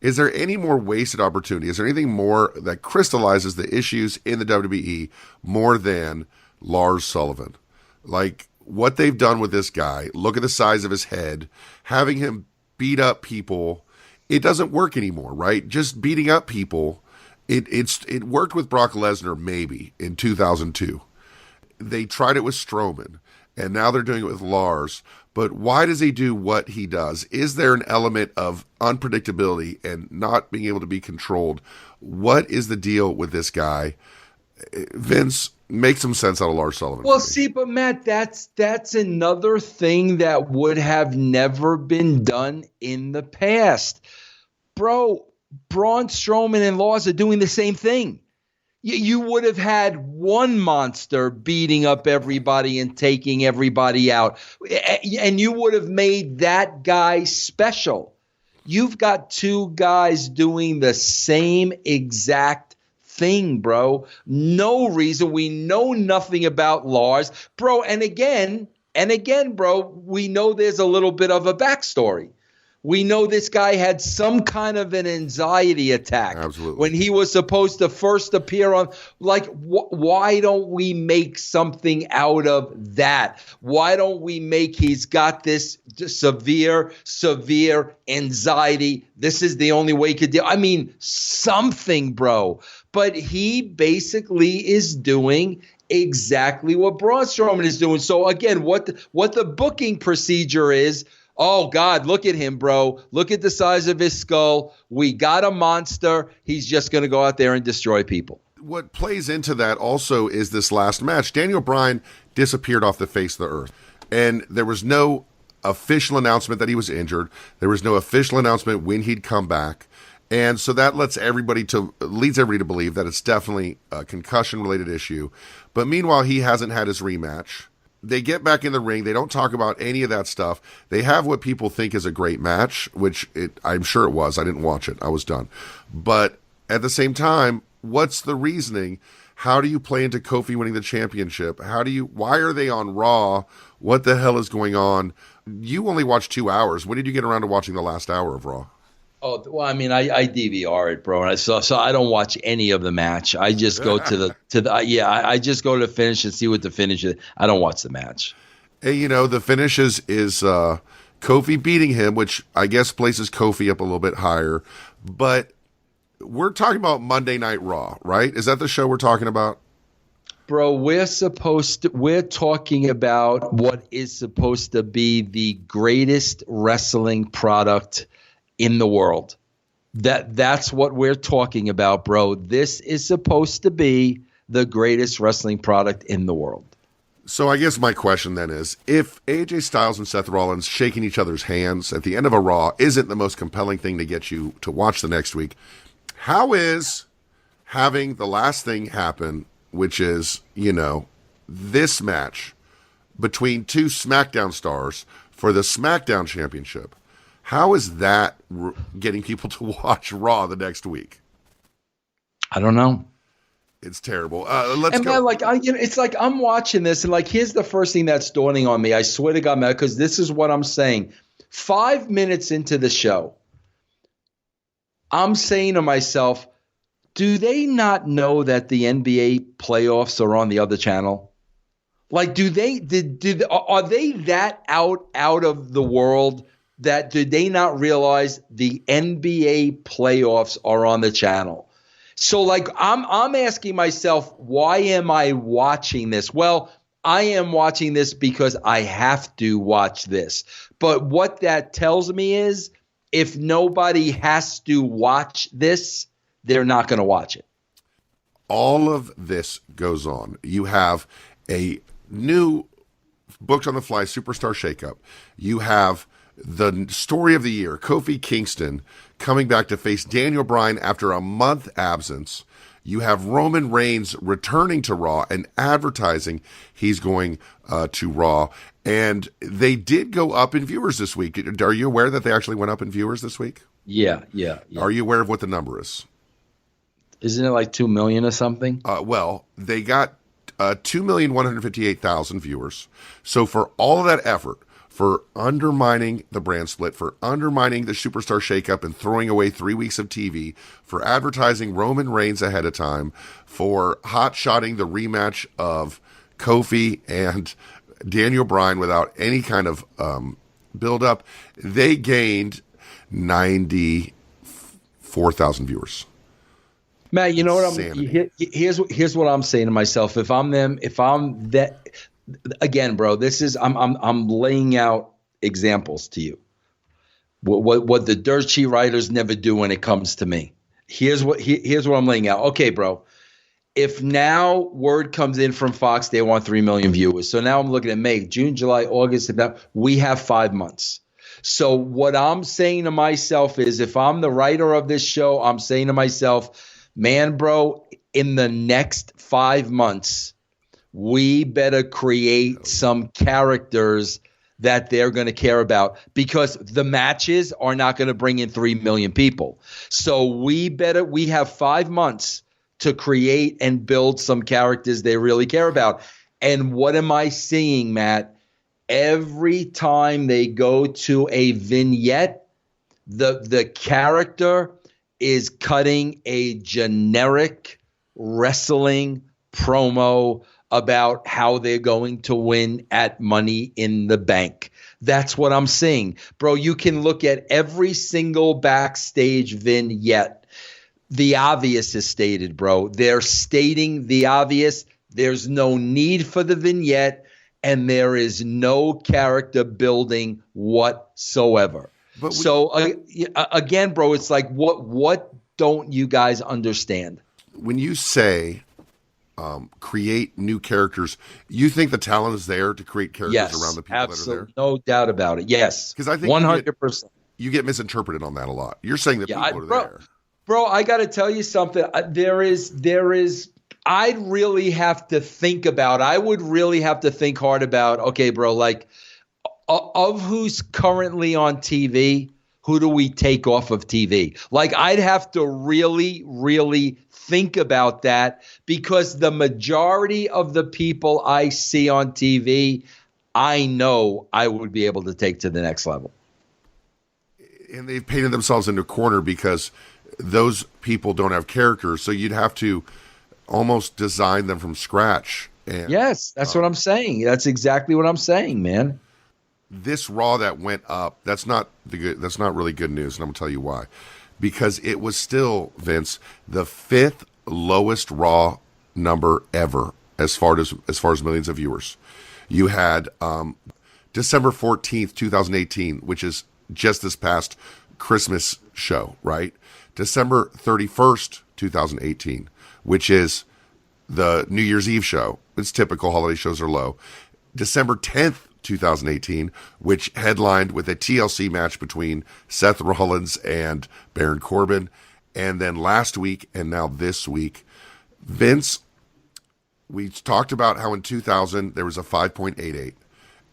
Is there any more wasted opportunity? Is there anything more that crystallizes the issues in the WWE more than Lars Sullivan? Like, what they've done with this guy, look at the size of his head, having him beat up people, it doesn't work anymore, right? Just beating up people, it worked with Brock Lesnar maybe in 2002. They tried it with Strowman, and now they're doing it with Lars. But why does he do what he does? Is there an element of unpredictability and not being able to be controlled? What is the deal with this guy? Vince, Make some sense out of Lars Sullivan. Well, see, but Matt, that's another thing that would have never been done in the past. Bro, Braun Strowman and Lars are doing the same thing. You would have had one monster beating up everybody and taking everybody out, and you would have made that guy special. You've got two guys doing the same exact thing, bro. No reason. We know nothing about Lars, bro. And again, bro, we know there's a little bit of a backstory. We know this guy had some kind of an anxiety attack. Absolutely. When he was supposed to first appear on. Like, why don't we make something out of that? Why don't we make he's got this severe anxiety? This is the only way he could deal. I mean, something, bro. But he basically is doing exactly what Braun Strowman is doing. So again, what the booking procedure is. Oh, God, look at him, bro. Look at the size of his skull. We got a monster. He's just going to go out there and destroy people. What plays into that also is this last match. Daniel Bryan disappeared off the face of the earth, and there was no official announcement that he was injured. There was no official announcement when he'd come back. And so that leads everybody to believe that it's definitely a concussion-related issue. But meanwhile, he hasn't had his rematch. They get back in the ring. They don't talk about any of that stuff. They have what people think is a great match, which I'm sure it was. I didn't watch it. I was done. But at the same time, what's the reasoning? How do you play into Kofi winning the championship? Why are they on Raw? What the hell is going on? You only watched 2 hours. When did you get around to watching the last hour of Raw? Oh, well, I mean, I DVR it, bro, and so I don't watch any of the match. I just go I just go to the finish and see what the finish is. I don't watch the match. Hey, the finish is Kofi beating him, which I guess places Kofi up a little bit higher. But we're talking about Monday Night Raw, right? Is that the show we're talking about? Bro, we're talking about what is supposed to be the greatest wrestling product in the world. That's what we're talking about, bro. This is supposed to be the greatest wrestling product in the world. So I guess my question then is, if AJ Styles and Seth Rollins shaking each other's hands at the end of a Raw isn't the most compelling thing to get you to watch the next week, how is having the last thing happen, which is, this match between two SmackDown stars for the SmackDown Championship, how is that getting people to watch Raw the next week? I don't know. It's terrible. Let's go. Man, it's like I'm watching this, and here's the first thing that's dawning on me. I swear to God, man, because this is what I'm saying. 5 minutes into the show, I'm saying to myself, do they not know that the NBA playoffs are on the other channel? Are they that out of the world? That did they not realize the NBA playoffs are on the channel? So I'm asking myself, why am I watching this? Well, I am watching this because I have to watch this. But what that tells me is if nobody has to watch this, they're not going to watch it. All of this goes on. You have a new booked on the fly superstar shakeup. You have the story of the year, Kofi Kingston coming back to face Daniel Bryan after a month absence. You have Roman Reigns returning to Raw and advertising he's going to Raw. And they did go up in viewers this week. Are you aware that they actually went up in viewers this week? Yeah. Are you aware of what the number is? Isn't it like 2 million or something? Well, they got 2,158,000 viewers. So for all of that effort, for undermining the brand split, for undermining the superstar shakeup and throwing away 3 weeks of TV, for advertising Roman Reigns ahead of time, for hot-shotting the rematch of Kofi and Daniel Bryan without any kind of build-up, they gained 94,000 viewers. Matt, you know what Insanity. here's what I'm saying to myself. If I'm that. Again, bro, this is I'm laying out examples to you. What the dirt sheet writers never do when it comes to me. Here's what I'm laying out. Okay, bro. if now word comes in from Fox, they want 3 million viewers. So now I'm looking at May, June, July, August, September. We have 5 months. So what I'm saying to myself is, if I'm the writer of this show, I'm saying to myself, man, bro, in the next 5 months, we better create some characters that they're going to care about, because the matches are not going to bring in 3 million people. So we have 5 months to create and build some characters they really care about. And what am I seeing, Matt? Every time they go to a vignette, the character is cutting a generic wrestling promo about how they're going to win at Money in the Bank. That's what I'm seeing. Bro, you can look at every single backstage vignette. The obvious is stated, bro. They're stating the obvious. There's no need for the vignette, and there is no character building whatsoever. Again, bro, it's like, what don't you guys understand? When you say create new characters, you think the talent is there to create characters around the people that are there? No doubt about it. Yes, because I think 100%. You get misinterpreted on that a lot. You're saying that people are there. Bro, I got to tell you something. I'd really have to think about. I would really have to think hard about. Okay, bro, like of who's currently on TV, who do we take off of TV? Like, I'd have to really, really think about that, because the majority of the people I see on TV, I know I would be able to take to the next level. And they've painted themselves into a corner because those people don't have characters. So you'd have to almost design them from scratch. And, yes, that's what I'm saying. That's exactly what I'm saying, man. This Raw that went up, that's not really good news, and I'm gonna tell you why. Because it was still, Vince, the 5th lowest Raw number ever as far as millions of viewers. You had December 14th, 2018, which is just this past Christmas show, right? December 31st, 2018, which is the New Year's Eve show. It's typical, holiday shows are low. December 10th, 2018, which headlined with a TLC match between Seth Rollins and Baron Corbin. And then last week, and now this week, Vince, we talked about how in 2000 there was a 5.88,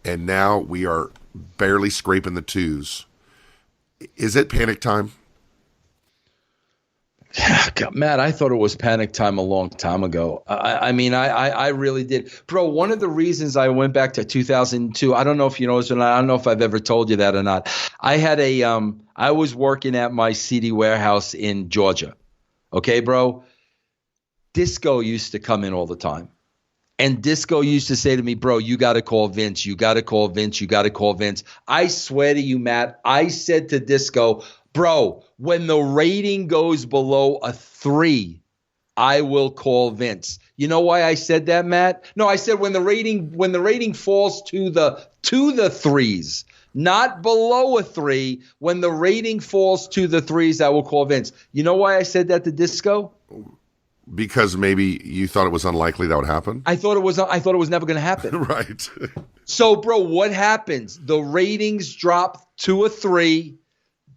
and now we are barely scraping the 2s. Is it panic time? God, Matt, I thought it was panic time a long time ago. I mean, I really did. Bro, one of the reasons I went back to 2002, I don't know if you know this or not. I don't know if I've ever told you that or not. I was working at my CD warehouse in Georgia. Okay, bro? Disco used to come in all the time. And Disco used to say to me, bro, you got to call Vince. You got to call Vince. You got to call Vince. I swear to you, Matt, I said to Disco, bro, when the rating goes below a 3, I will call Vince. You know why I said that, Matt? No, I said when the rating falls to the 3s, not below a 3. When the rating falls to the 3s, I will call Vince. You know why I said that to Disco? Because maybe you thought it was unlikely that would happen? I thought it was never going to happen. Right. So, bro, what happens? The ratings drop to a 3.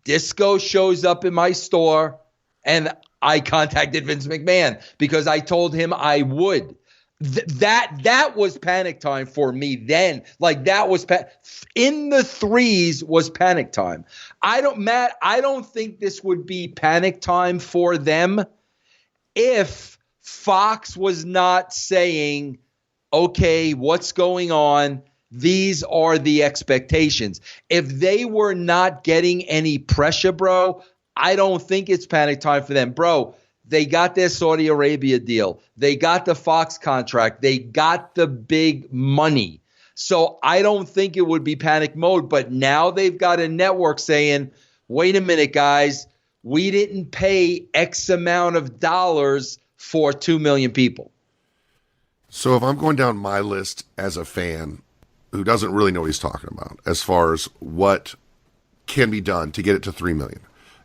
Disco shows up in my store, and I contacted Vince McMahon because I told him I would. That was panic time for me then. Like, that was in the 3s was panic time. I don't think this would be panic time for them if Fox was not saying, okay, what's going on? These are the expectations. If they were not getting any pressure, bro, I don't think it's panic time for them. Bro, they got their Saudi Arabia deal. They got the Fox contract. They got the big money. So I don't think it would be panic mode. But now they've got a network saying, wait a minute, guys, we didn't pay X amount of dollars for 2 million people. So if I'm going down my list as a fan who doesn't really know what he's talking about as far as what can be done to get it to 3 million,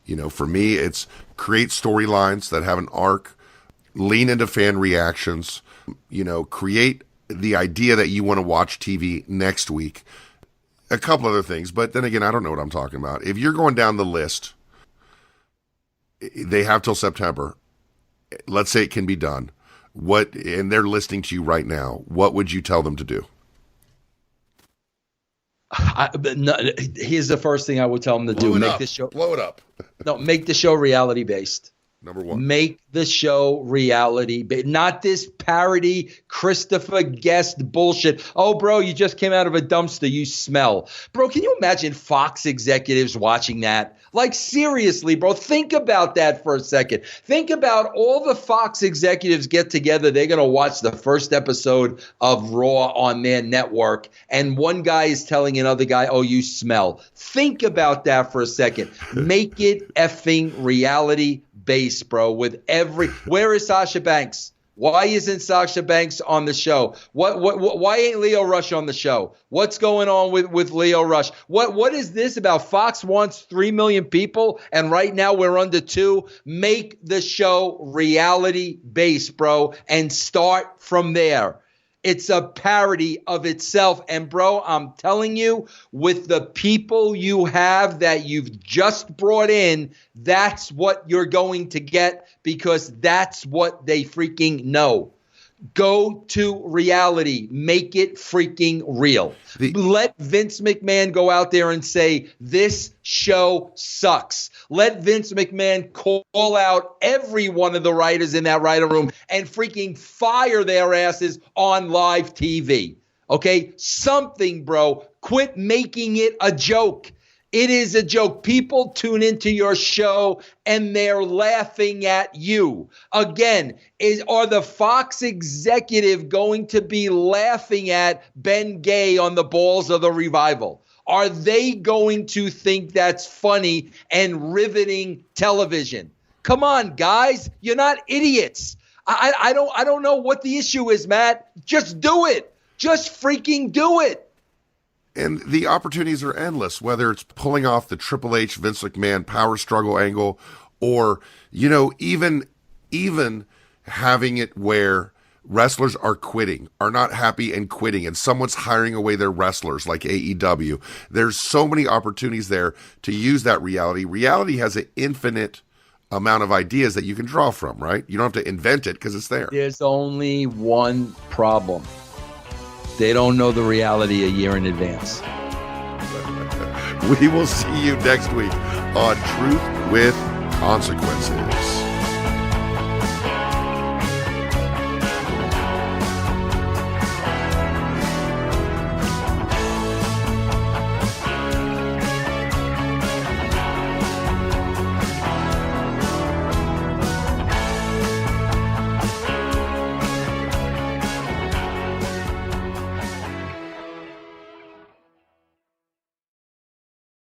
you know, for me, it's create storylines that have an arc, lean into fan reactions, create the idea that you want to watch TV next week. A couple other things, but then again, I don't know what I'm talking about. If you're going down the list, they have till September. Let's say it can be done. And they're listening to you right now. What would you tell them to do? Here's the first thing I would tell them to do. Make this show. Blow it up. No, make the show reality based. Number one. Make the show reality, not this parody Christopher Guest bullshit. Oh, bro, you just came out of a dumpster. You smell. Bro, can you imagine Fox executives watching that? Like, seriously, bro, think about that for a second. Think about all the Fox executives get together. They're going to watch the first episode of Raw on their network, and one guy is telling another guy, oh, you smell. Think about that for a second. Make it effing reality base, bro, with where is Sasha Banks? Why isn't Sasha Banks on the show? Why ain't Leo Rush on the show? What's going on with Leo Rush? What is this about? Fox wants 3 million people, and right now we're under 2. Make the show reality based, bro, and start from there. It's a parody of itself. And, bro, I'm telling you, with the people you have that you've just brought in, that's what you're going to get, because that's what they freaking know. Go to reality. Make it freaking real. Let Vince McMahon go out there and say, this show sucks. Let Vince McMahon call out every one of the writers in that writer room and freaking fire their asses on live TV. Okay? Something, bro. Quit making it a joke. It is a joke. People tune into your show and they're laughing at you. Again, are the Fox executive going to be laughing at Ben Gay on the balls of the revival? Are they going to think that's funny and riveting television? Come on, guys. You're not idiots. I don't know what the issue is, Matt. Just do it. Just freaking do it. And the opportunities are endless, whether it's pulling off the Triple H, Vince McMahon power struggle angle, or, even having it where wrestlers are quitting, are not happy and quitting, and someone's hiring away their wrestlers like AEW. There's so many opportunities there to use that reality. Reality has an infinite amount of ideas that you can draw from, right? You don't have to invent it because it's there. There's only one problem. They don't know the reality a year in advance. We will see you next week on Truth with Consequences.